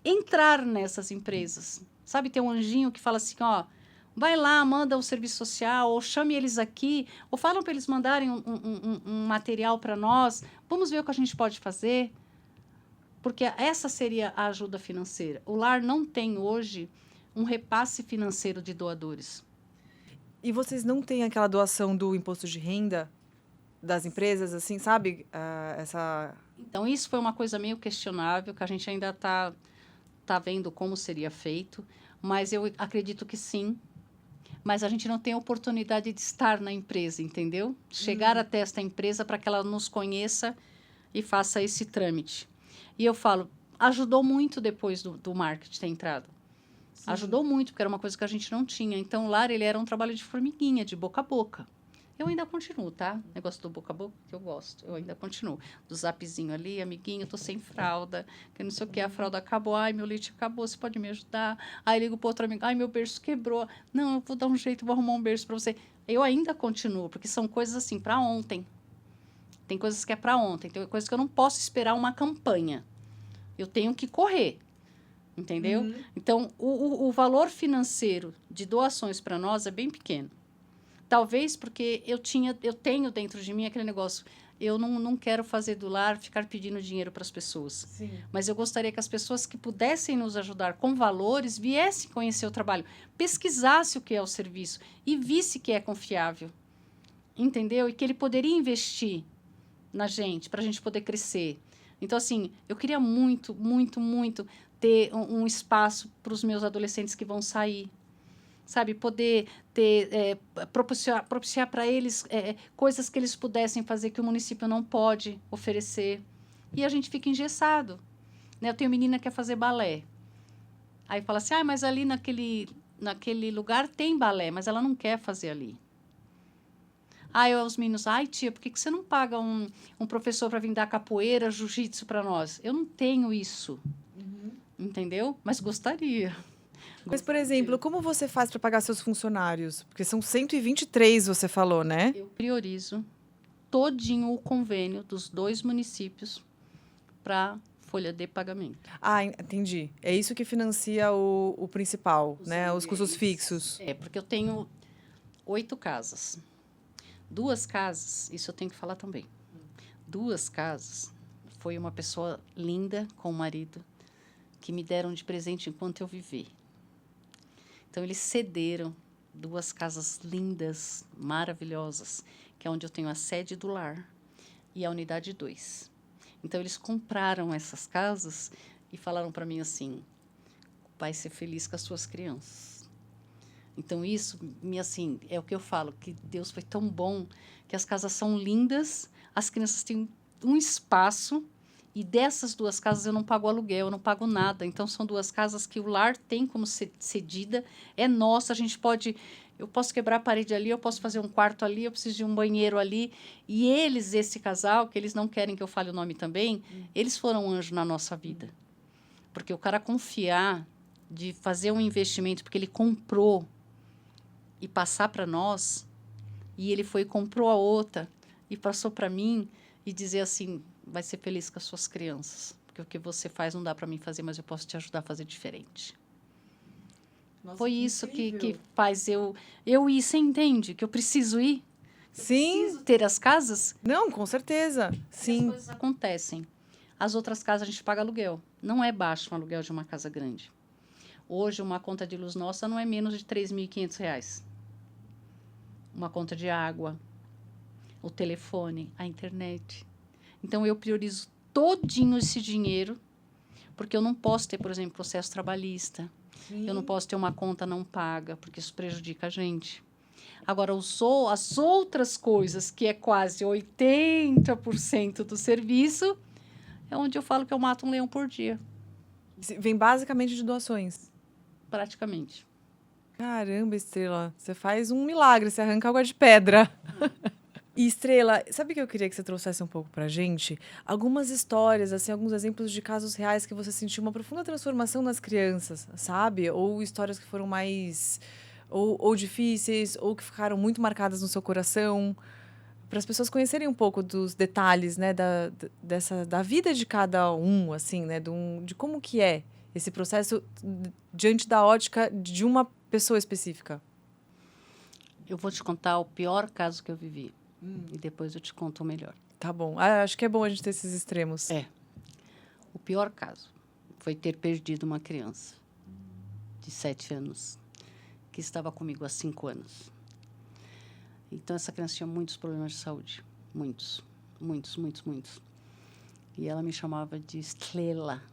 entrar nessas empresas. Sabe, tem um anjinho que fala assim, ó, vai lá, manda o serviço social, ou chame eles aqui, ou falam para eles mandarem um material para nós, vamos ver o que a gente pode fazer. Porque essa seria a ajuda financeira. O lar não tem hoje um repasse financeiro de doadores. E vocês não têm aquela doação do imposto de renda das empresas, assim, sabe? Então, isso foi uma coisa meio questionável, que a gente ainda está vendo como seria feito, mas eu acredito que sim. Mas a gente não tem a oportunidade de estar na empresa, entendeu? Chegar até esta empresa para que ela nos conheça e faça esse trâmite. E eu falo, ajudou muito depois do marketing ter entrado. Sim. Ajudou muito, porque era uma coisa que a gente não tinha. Então, o lar, ele era um trabalho de formiguinha, de boca a boca. Eu ainda continuo, tá? Negócio do boca a boca, que eu gosto. Eu ainda continuo. Do zapzinho ali, amiguinho, eu tô sem fralda, que não sei o que, a fralda acabou. Ai, meu leite acabou, você pode me ajudar? Aí ligo pro outro amigo, ai, meu berço quebrou. Não, eu vou dar um jeito, vou arrumar um berço para você. Eu ainda continuo, porque são coisas assim, para ontem. Tem coisas que é para ontem, tem coisas que eu não posso esperar uma campanha. Eu tenho que correr, entendeu? Então, o valor financeiro de doações para nós é bem pequeno. Talvez porque eu tenho dentro de mim aquele negócio, eu não quero fazer do lar ficar pedindo dinheiro para as pessoas. Sim. Mas eu gostaria que as pessoas que pudessem nos ajudar com valores viessem conhecer o trabalho, pesquisasse o que é o serviço e visse que é confiável, entendeu? E que ele poderia investir na gente, para a gente poder crescer. Então, assim, eu queria muito, muito, muito ter um espaço para os meus adolescentes que vão sair. Sabe, poder propiciar para eles coisas que eles pudessem fazer que o município não pode oferecer. E a gente fica engessado. Né? Eu tenho menina que quer fazer balé. Aí fala assim, mas ali naquele lugar tem balé, mas ela não quer fazer ali. Aí os meninos, tia, por que você não paga um professor para vir dar capoeira, jiu-jitsu para nós? Eu não tenho isso, entendeu? Mas gostaria. Mas, por exemplo, como você faz para pagar seus funcionários? Porque são 123, você falou, né? Eu priorizo todinho o convênio dos 2 municípios para folha de pagamento. Ah, entendi. É isso que financia o principal, Os né? Os custos aluguéis. fixos. É, porque eu tenho 8 casas. 2 casas, isso eu tenho que falar também. 2 casas, foi uma pessoa linda com o marido, que me deram de presente enquanto eu vivi. Então, eles cederam 2 casas lindas, maravilhosas, que é onde eu tenho a sede do lar e a unidade 2. Então, eles compraram essas casas e falaram para mim assim, vai ser feliz com as suas crianças. Então, isso, assim, é o que eu falo, que Deus foi tão bom, que as casas são lindas, as crianças têm um espaço, e dessas 2 casas eu não pago aluguel, eu não pago nada. Então, são 2 casas que o lar tem como cedida, é nossa, eu posso quebrar a parede ali, eu posso fazer um quarto ali, eu preciso de um banheiro ali. E eles, esse casal, que eles não querem que eu fale o nome também, eles foram um anjo na nossa vida. Porque o cara confiar de fazer um investimento, porque ele comprou e passar para nós, e ele foi e comprou a outra e passou para mim e dizer assim, vai ser feliz com as suas crianças, porque o que você faz não dá para mim fazer, mas eu posso te ajudar a fazer diferente. Nossa, Foi isso que incrível. faz eu ir, você entende? Que eu preciso ir? Sim. Preciso ter as casas? Não, com certeza. As Sim. coisas acontecem. As outras casas a gente paga aluguel. Não é baixo um aluguel de uma casa grande. Hoje, uma conta de luz nossa não é menos de R$ 3.500. Uma conta de água, o telefone, a internet. Então, eu priorizo todinho esse dinheiro, porque eu não posso ter, por exemplo, processo trabalhista. Sim. Eu não posso ter uma conta não paga, porque isso prejudica a gente. Agora, as outras coisas, que é quase 80% do serviço, é onde eu falo que eu mato um leão por dia, Vem basicamente de doações. praticamente. Caramba, Estrela, você faz um milagre, você arranca água de pedra. E, Estrela, sabe o que eu queria que você trouxesse um pouco pra gente? Algumas histórias, assim, alguns exemplos de casos reais que você sentiu uma profunda transformação nas crianças, sabe? Ou histórias que foram mais... Ou difíceis, ou que ficaram muito marcadas no seu coração. Para as pessoas conhecerem um pouco dos detalhes, né? Da vida de cada um, assim, né? De como que é esse processo diante da ótica de uma pessoa específica. Eu vou te contar o pior caso que eu vivi. E depois eu te conto o melhor. Tá bom. Ah, acho que é bom a gente ter esses extremos. É. O pior caso foi ter perdido uma criança de 7 anos, que estava comigo há 5 anos. Então, essa criança tinha muitos problemas de saúde. Muitos. Muitos, muitos, muitos. E ela me chamava de Estrela.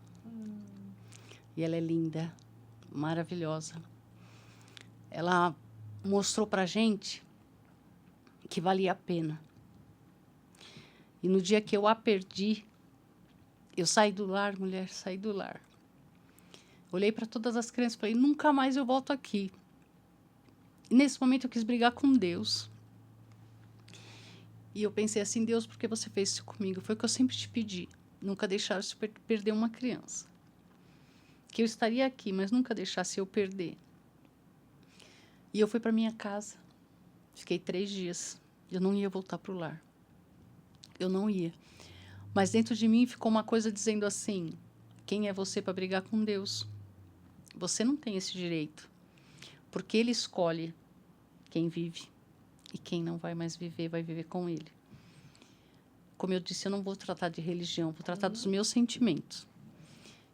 E ela é linda, maravilhosa. Ela mostrou pra gente que valia a pena. E no dia que eu a perdi, eu saí do lar, mulher, saí do lar. Olhei para todas as crianças e falei, nunca mais eu volto aqui. E nesse momento eu quis brigar com Deus. E eu pensei assim, Deus, por que você fez isso comigo? Foi o que eu sempre te pedi, nunca deixasse eu perder uma criança. Que eu estaria aqui, mas nunca deixasse eu perder. E eu fui para minha casa. Fiquei 3 dias. Eu não ia voltar para o lar. Eu não ia. Mas dentro de mim ficou uma coisa dizendo assim, quem é você para brigar com Deus? Você não tem esse direito. Porque Ele escolhe quem vive. E quem não vai mais viver, vai viver com Ele. Como eu disse, eu não vou tratar de religião, vou tratar dos meus sentimentos.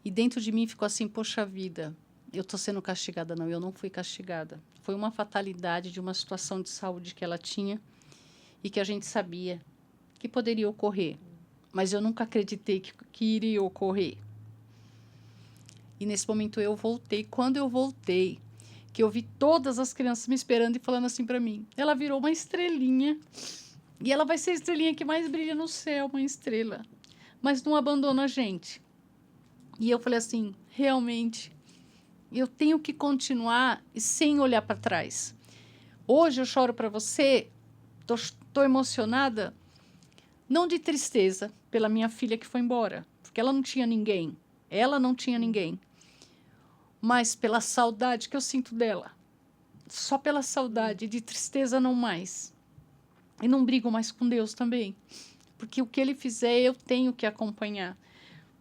E dentro de mim ficou assim, poxa vida, eu estou sendo castigada. Não, eu não fui castigada. Foi uma fatalidade de uma situação de saúde que ela tinha e que a gente sabia que poderia ocorrer. Mas eu nunca acreditei que iria ocorrer. E nesse momento eu voltei. Quando eu voltei, que eu vi todas as crianças me esperando e falando assim para mim, ela virou uma estrelinha. E ela vai ser a estrelinha que mais brilha no céu, uma estrela. Mas não abandona a gente. E eu falei assim, realmente, eu tenho que continuar sem olhar para trás. Hoje eu choro para você, estou emocionada, não de tristeza pela minha filha que foi embora, porque ela não tinha ninguém. Ela não tinha ninguém. mas pela saudade que eu sinto dela. Só pela saudade, de tristeza não mais. E não brigo mais com Deus também. Porque o que ele fizer, eu tenho que acompanhar.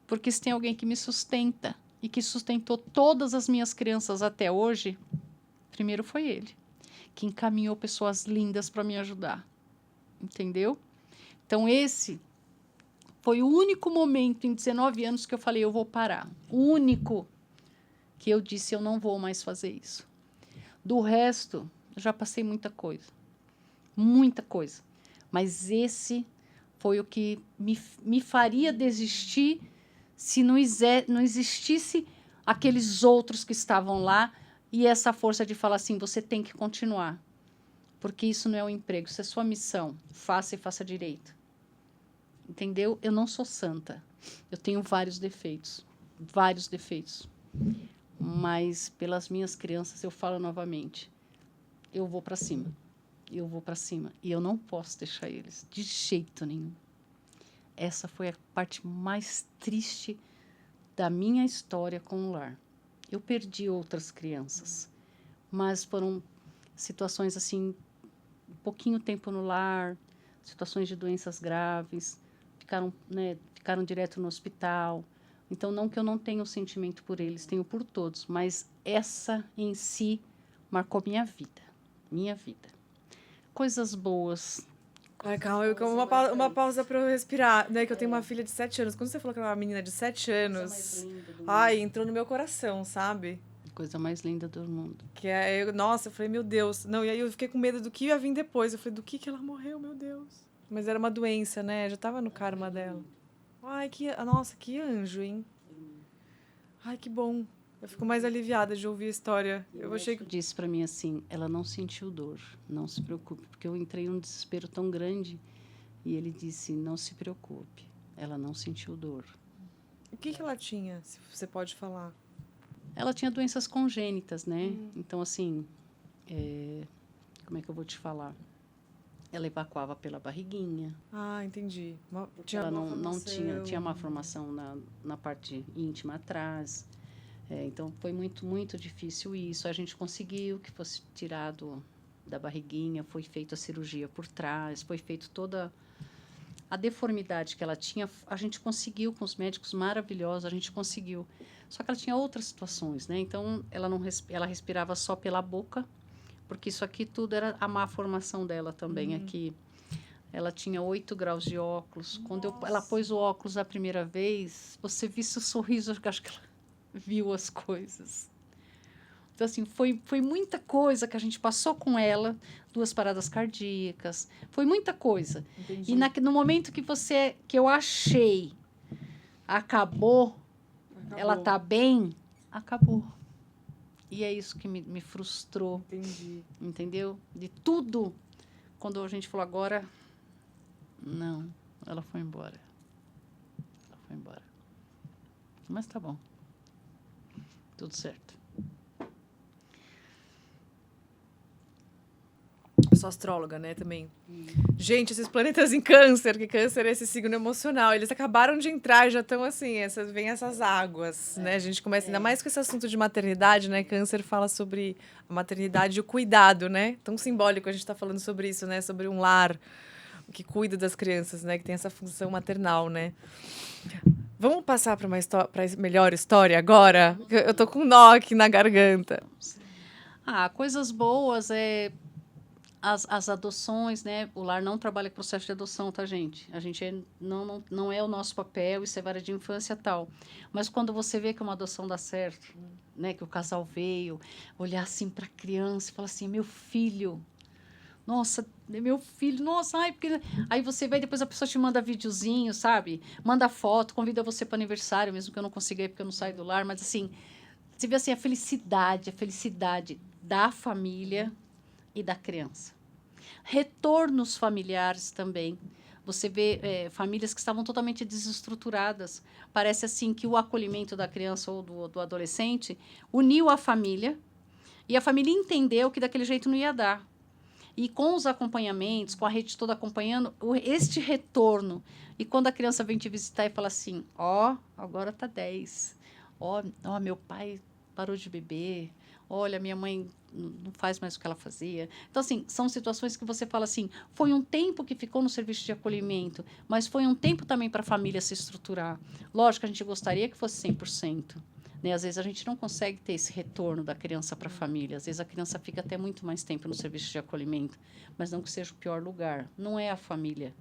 Porque se tem alguém que me sustenta e que sustentou todas as minhas crianças até hoje, primeiro foi ele, que encaminhou pessoas lindas para me ajudar. Entendeu? Então, esse foi o único momento em 19 anos que eu falei, eu vou parar. O único que eu disse, eu não vou mais fazer isso. Do resto, eu já passei muita coisa. Muita coisa. Mas esse foi o que me faria desistir se não existisse aqueles outros que estavam lá e essa força de falar assim, você tem que continuar. Porque isso não é um emprego, isso é sua missão. Faça e faça direito. Entendeu? Eu não sou santa. Eu tenho vários defeitos. Vários defeitos. Mas pelas minhas crianças, eu falo novamente, eu vou para cima. Eu vou para cima. E eu não posso deixar eles, de jeito nenhum. Essa foi a parte mais triste da minha história com o lar. Eu perdi outras crianças, mas foram situações assim, pouquinho tempo no lar, situações de doenças graves, ficaram direto no hospital. Então, não que eu não tenha o sentimento por eles, tenho por todos, mas essa em si marcou minha vida. Minha vida. Coisas boas. Ai, calma, uma pausa pra eu respirar, né? Que eu tenho uma filha de 7 anos. Quando você falou que era uma menina de 7 anos, ai, entrou no meu coração, sabe? Coisa mais linda do mundo. Nossa, eu falei, meu Deus. Não, e aí eu fiquei com medo do que ia vir depois. Eu falei, do que ela morreu, meu Deus. Mas era uma doença, né? Já tava no karma dela. Ai, nossa, que anjo, hein? Ai, que bom. Eu fico mais aliviada de ouvir a história. Eu achei que disse para mim assim, ela não sentiu dor, não se preocupe, porque eu entrei num desespero tão grande e ele disse, não se preocupe, ela não sentiu dor. O que ela tinha, se você pode falar? Ela tinha doenças congênitas, né? Então, assim, como é que eu vou te falar? Ela evacuava pela barriguinha. Ah, entendi. Ela não tinha uma formação na parte íntima atrás. Então, foi muito, muito difícil isso. A gente conseguiu que fosse tirado da barriguinha, foi feita a cirurgia por trás, foi feita toda a deformidade que ela tinha. A gente conseguiu, com os médicos maravilhosos, a gente conseguiu. Só que ela tinha outras situações, né? Então, ela respirava só pela boca, porque isso aqui tudo era a má formação dela também. Aqui, ela tinha 8 graus de óculos. Quando ela pôs o óculos a primeira vez, você viu seu sorriso, acho que ela viu as coisas. Então, assim, foi muita coisa que a gente passou com ela, 2 paradas cardíacas, foi muita coisa. Entendi. E no momento que eu achei, acabou, ela tá bem, acabou. E é isso que me frustrou. Entendi. Entendeu? De tudo. Quando a gente falou agora, não, ela foi embora. Ela foi embora. Mas tá bom. Tudo certo. Eu sou astróloga, né, também. Gente, esses planetas em câncer, que câncer é esse signo emocional, eles acabaram de entrar, já estão assim, vem essas águas, né? A gente começa, ainda mais com esse assunto de maternidade, né? Câncer fala sobre a maternidade e o cuidado, né? Tão simbólico a gente tá falando sobre isso, né? Sobre um lar que cuida das crianças, né? Que tem essa função maternal, né? Vamos passar para melhor história agora? Eu tô com um nó aqui na garganta. Coisas boas as adoções, né? O lar não trabalha com processo de adoção, tá, gente? A gente não é o nosso papel, isso é vara de infância tal. Mas quando você vê que uma adoção dá certo, né? Que o casal veio, olhar assim para a criança e falar assim, meu filho, nossa, meu filho, nossa, ai, porque... Aí você vai, depois a pessoa te manda videozinho, sabe? Manda foto, convida você para aniversário, mesmo que eu não consiga ir porque eu não saio do lar, mas assim, você vê assim a felicidade da família e da criança. Retornos familiares também. Você vê famílias que estavam totalmente desestruturadas. Parece assim que o acolhimento da criança ou do adolescente uniu a família e a família entendeu que daquele jeito não ia dar. E com os acompanhamentos, com a rede toda acompanhando, este retorno. E quando a criança vem te visitar e fala assim, agora tá 10. Meu pai parou de beber, olha, minha mãe não faz mais o que ela fazia. Então, assim, são situações que você fala assim, foi um tempo que ficou no serviço de acolhimento, mas foi um tempo também para a família se estruturar. Lógico, a gente gostaria que fosse 100%. Né? Às vezes a gente não consegue ter esse retorno da criança para a família. Às vezes a criança fica até muito mais tempo no serviço de acolhimento, mas não que seja o pior lugar. Não é a família.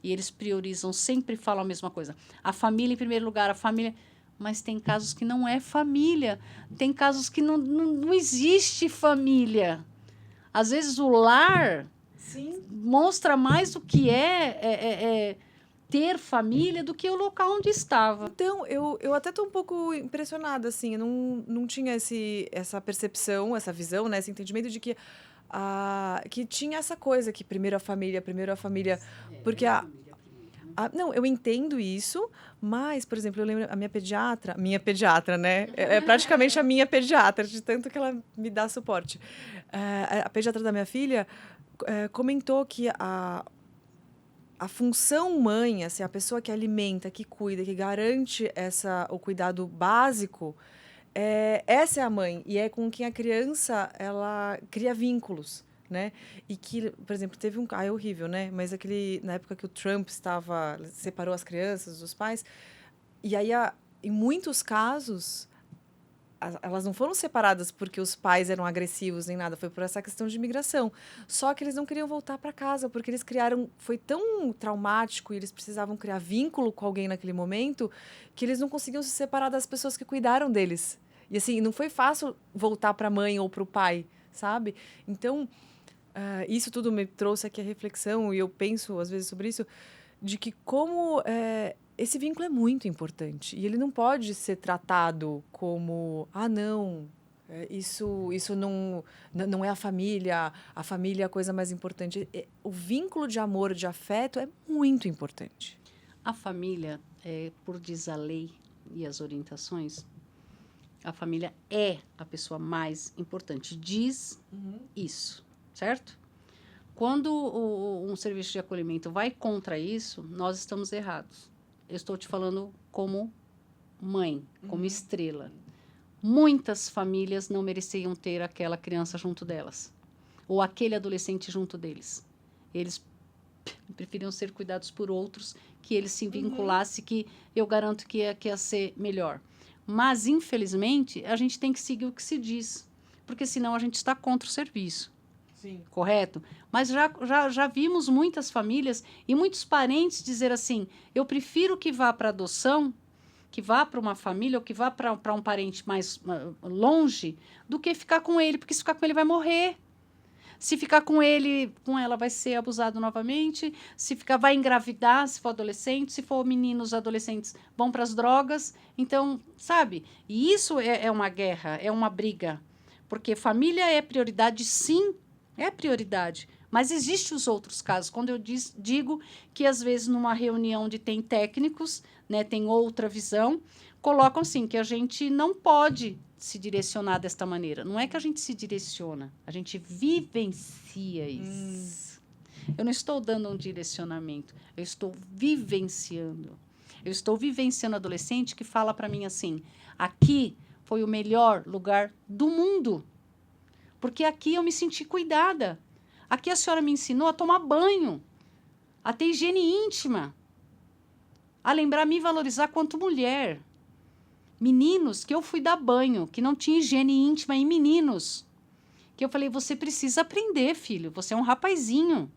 E eles priorizam, sempre falam a mesma coisa. A família em primeiro lugar, a família... Mas tem casos que não é família. Tem casos que não existe família. Às vezes o lar Sim. mostra mais o que é ter família do que o local onde estava. Então, eu até estou um pouco impressionada, assim, eu não tinha essa percepção, essa visão, né, esse entendimento de que tinha essa coisa que primeiro a família, porque não, eu entendo isso, mas, por exemplo, eu lembro a minha pediatra, né? É praticamente a minha pediatra, de tanto que ela me dá suporte. A pediatra da minha filha comentou que a função mãe, assim, a pessoa que alimenta, que cuida, que garante o cuidado básico, essa é a mãe. E é com quem a criança, ela cria vínculos. Né? E que, por exemplo, teve é horrível, né? Mas na época que o Trump separou as crianças dos pais, e aí, em muitos casos, elas não foram separadas porque os pais eram agressivos nem nada, foi por essa questão de imigração. Só que eles não queriam voltar para casa, porque eles foi tão traumático e eles precisavam criar vínculo com alguém naquele momento, que eles não conseguiam se separar das pessoas que cuidaram deles. E assim, não foi fácil voltar para a mãe ou para o pai, sabe? Então, isso tudo me trouxe aqui a reflexão, e eu penso às vezes sobre isso, de que como esse vínculo é muito importante e ele não pode ser tratado como não, isso não é a família é a coisa mais importante. O vínculo de amor, de afeto é muito importante. A família, por diz a lei e as orientações, a família é a pessoa mais importante. Diz isso. Certo? Quando um serviço de acolhimento vai contra isso, nós estamos errados. Eu estou te falando como mãe, como estrela. Muitas famílias não mereciam ter aquela criança junto delas, ou aquele adolescente junto deles. Eles preferiam ser cuidados por outros, que eles se vinculassem, que eu garanto que ia ser melhor. Mas, infelizmente, a gente tem que seguir o que se diz, porque senão a gente está contra o serviço. Sim. Correto? Mas já vimos muitas famílias e muitos parentes dizer assim, eu prefiro que vá para adoção, que vá para uma família ou que vá para um parente mais longe, do que ficar com ele, porque se ficar com ele vai morrer. Se ficar com ela vai ser abusado novamente, vai engravidar, se for adolescente, se for meninos, adolescentes vão para as drogas. Então, sabe? E isso é uma guerra, é uma briga. Porque família é prioridade, sim, é prioridade, mas existem os outros casos. Quando eu digo que, às vezes, numa reunião onde tem técnicos, né, tem outra visão, colocam assim, que a gente não pode se direcionar desta maneira. Não é que a gente se direciona, a gente vivencia isso. Eu não estou dando um direcionamento, eu estou vivenciando. Eu estou vivenciando adolescente que fala para mim assim, aqui foi o melhor lugar do mundo. Porque aqui eu me senti cuidada. Aqui a senhora me ensinou a tomar banho, a ter higiene íntima, a lembrar, me valorizar quanto mulher. Meninos que eu fui dar banho, que não tinha higiene íntima em meninos. Que eu falei, você precisa aprender, filho, você é um rapazinho.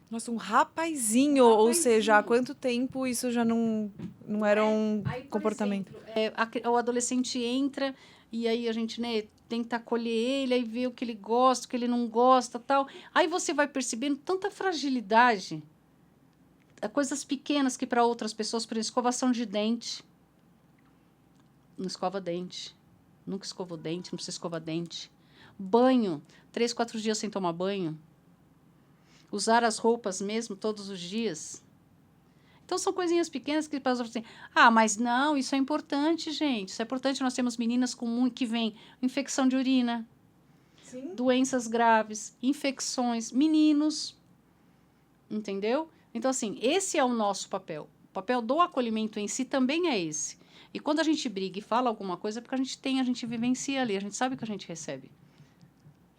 Nossa, um rapazinho, ou seja, há quanto tempo isso já não era um comportamento? Exemplo, o adolescente entra e aí a gente, né, tenta acolher ele, aí vê o que ele gosta, o que ele não gosta, tal. Aí você vai percebendo tanta fragilidade, coisas pequenas que para outras pessoas, por exemplo, escovação de dente. Não escova dente. Nunca escovou dente, não precisa escovar dente. Banho, 3, 4 dias sem tomar banho. Usar as roupas mesmo todos os dias. Então, são coisinhas pequenas que as pessoas assim, mas não, isso é importante, gente. Isso é importante. Nós temos meninas que vêm infecção de urina, Sim. Doenças graves, infecções, meninos. Entendeu? Então, assim, esse é o nosso papel. O papel do acolhimento em si também é esse. E quando a gente briga e fala alguma coisa, é porque a gente vivencia ali, a gente sabe o que a gente recebe.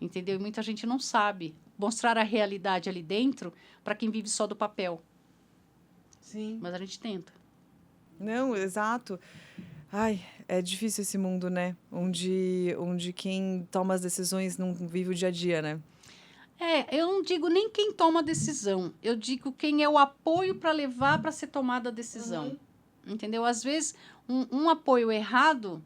Entendeu? E muita gente não sabe mostrar a realidade ali dentro para quem vive só do papel. Sim. Mas a gente tenta. Não, exato. Ai, é difícil esse mundo, né? Onde quem toma as decisões não vive o dia a dia, né? Eu não digo nem quem toma a decisão, eu digo quem é o apoio para levar para ser tomada a decisão. Entendeu? Às vezes, um apoio errado,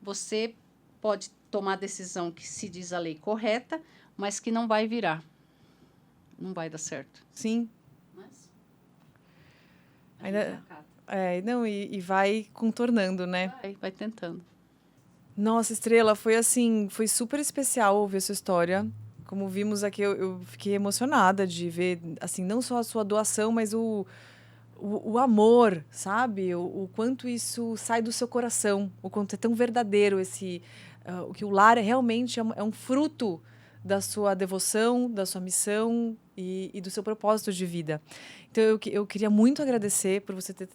você pode tomar a decisão que se diz a lei correta, mas que não vai virar. Não vai dar certo. Sim. Mas Ainda, não, e vai contornando, né? vai tentando. Nossa, Estrela, foi assim, foi super especial ouvir a sua história. Como vimos aqui, eu fiquei emocionada de ver, assim, não só a sua doação, mas o amor, sabe? O quanto isso sai do seu coração, o quanto é tão verdadeiro o que o lar realmente é um fruto da sua devoção, da sua missão e do seu propósito de vida. Então, eu queria muito agradecer por você ter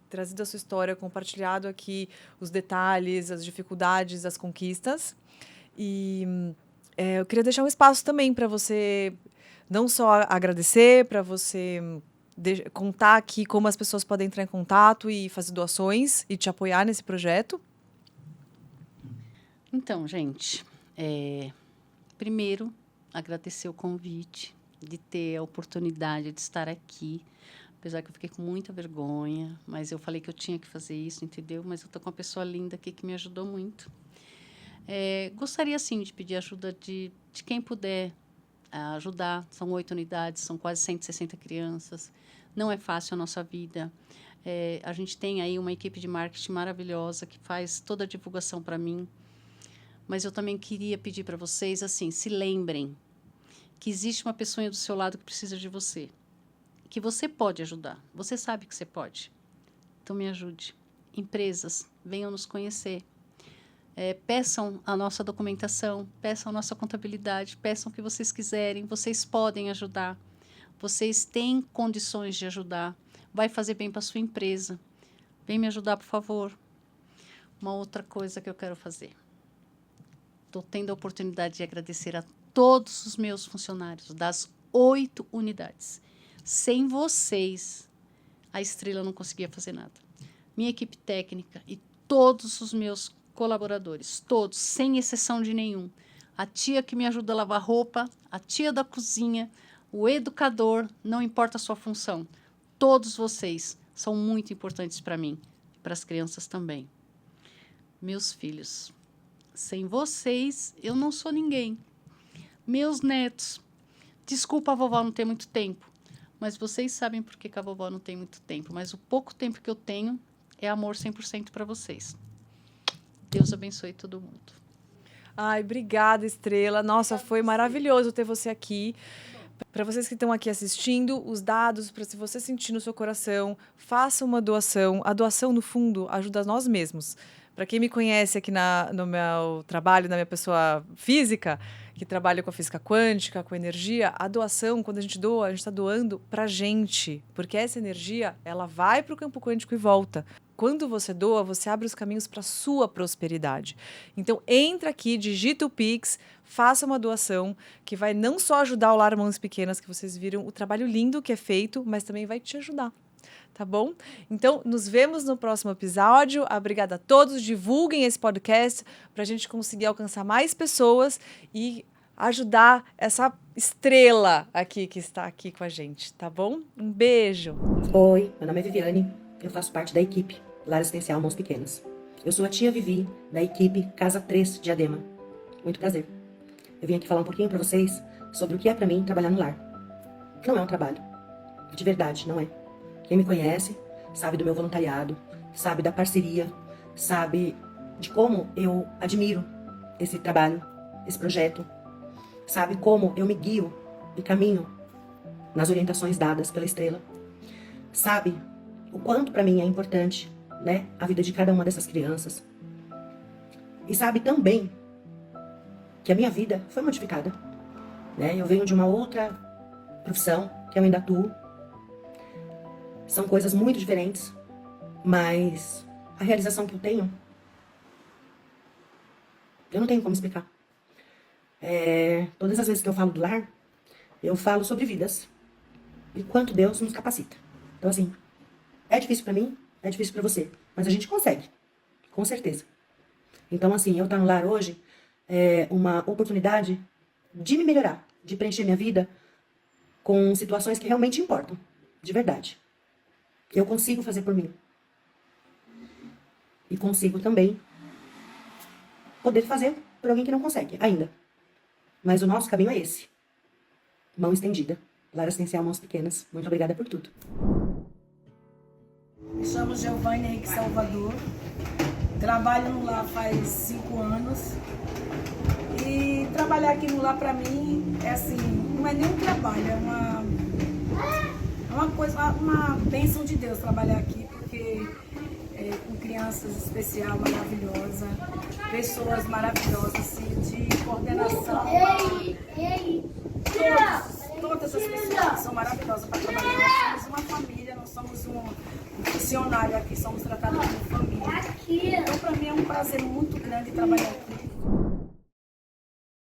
trazido a sua história, compartilhado aqui os detalhes, as dificuldades, as conquistas. E eu queria deixar um espaço também para você não só agradecer, para você contar aqui como as pessoas podem entrar em contato e fazer doações e te apoiar nesse projeto. Então, gente, primeiro, agradecer o convite, de ter a oportunidade de estar aqui, apesar que eu fiquei com muita vergonha, mas eu falei que eu tinha que fazer isso, entendeu? Mas eu estou com uma pessoa linda aqui que me ajudou muito. Gostaria, sim, de pedir ajuda de quem puder ajudar. São 8 unidades, são quase 160 crianças. Não é fácil a nossa vida. A gente tem aí uma equipe de marketing maravilhosa que faz toda a divulgação para mim. Mas eu também queria pedir para vocês, assim, se lembrem que existe uma pessoa do seu lado que precisa de você, que você pode ajudar. Você sabe que você pode. Então, me ajude. Empresas, venham nos conhecer. Peçam a nossa documentação, peçam a nossa contabilidade, peçam o que vocês quiserem. Vocês podem ajudar. Vocês têm condições de ajudar. Vai fazer bem para a sua empresa. Vem me ajudar, por favor. Uma outra coisa que eu quero fazer. Estou tendo a oportunidade de agradecer a todos os meus funcionários das 8 unidades. Sem vocês, a Estrela não conseguia fazer nada. Minha equipe técnica e todos os meus colaboradores, todos, sem exceção de nenhum. A tia que me ajuda a lavar roupa, a tia da cozinha, o educador, não importa a sua função. Todos vocês são muito importantes para mim e para as crianças também. Meus filhos, sem vocês, eu não sou ninguém. Meus netos, desculpa a vovó não ter muito tempo, mas vocês sabem por que a vovó não tem muito tempo, mas o pouco tempo que eu tenho é amor 100% para vocês. Deus abençoe todo mundo. Ai, obrigada, Estrela. Nossa, foi maravilhoso ter você aqui. Para vocês que estão aqui assistindo, os dados, para se você sentir no seu coração, faça uma doação. A doação, no fundo, ajuda nós mesmos. Para quem me conhece aqui no meu trabalho, na minha pessoa física, que trabalha com a física quântica, com energia, a doação, quando a gente doa, a gente está doando para a gente, porque essa energia, ela vai para o campo quântico e volta. Quando você doa, você abre os caminhos para a sua prosperidade. Então, entra aqui, digita o Pix, faça uma doação, que vai não só ajudar o Lar Mãos Pequenas, que vocês viram o trabalho lindo que é feito, mas também vai te ajudar. Tá bom? Então, nos vemos no próximo episódio. Obrigada a todos. Divulguem esse podcast para a gente conseguir alcançar mais pessoas e ajudar essa estrela aqui que está aqui com a gente, tá bom? Um beijo. Oi, meu nome é Viviane. Eu faço parte da equipe Lar Assistencial Mãos Pequenas. Eu sou a tia Vivi, da equipe Casa 3 Diadema. Muito prazer. Eu vim aqui falar um pouquinho para vocês sobre o que é para mim trabalhar no lar. Não é um trabalho. De verdade, não é. Quem me conhece sabe do meu voluntariado, sabe da parceria, sabe de como eu admiro esse trabalho, esse projeto, sabe como eu me guio e caminho nas orientações dadas pela Estrela, sabe o quanto para mim é importante, né, a vida de cada uma dessas crianças, e sabe também que a minha vida foi modificada, né? Eu venho de uma outra profissão que eu ainda atuo. São coisas muito diferentes, mas a realização que eu tenho, eu não tenho como explicar. Todas as vezes que eu falo do lar, eu falo sobre vidas e quanto Deus nos capacita. Então, assim, é difícil pra mim, é difícil pra você, mas a gente consegue, com certeza. Então, assim, eu estar no lar hoje é uma oportunidade de me melhorar, de preencher minha vida com situações que realmente importam, de verdade. Eu consigo fazer por mim. E consigo também poder fazer por alguém que não consegue ainda. Mas o nosso caminho é esse. Mão estendida. Lar Assistencial Mãos Pequenas. Muito obrigada por tudo. Me chamo Giovanni Henrique Salvador. Trabalho no lar faz 5 anos. E trabalhar aqui no lar pra mim é assim, não é nem um trabalho, é uma coisa, uma bênção de Deus trabalhar aqui, porque com crianças especiais, maravilhosas, pessoas maravilhosas, assim, de coordenação. Todas as pessoas são maravilhosas para trabalhar. Nós somos uma família, nós somos um funcionário aqui, somos tratados como família. Então, para mim é um prazer muito grande trabalhar aqui.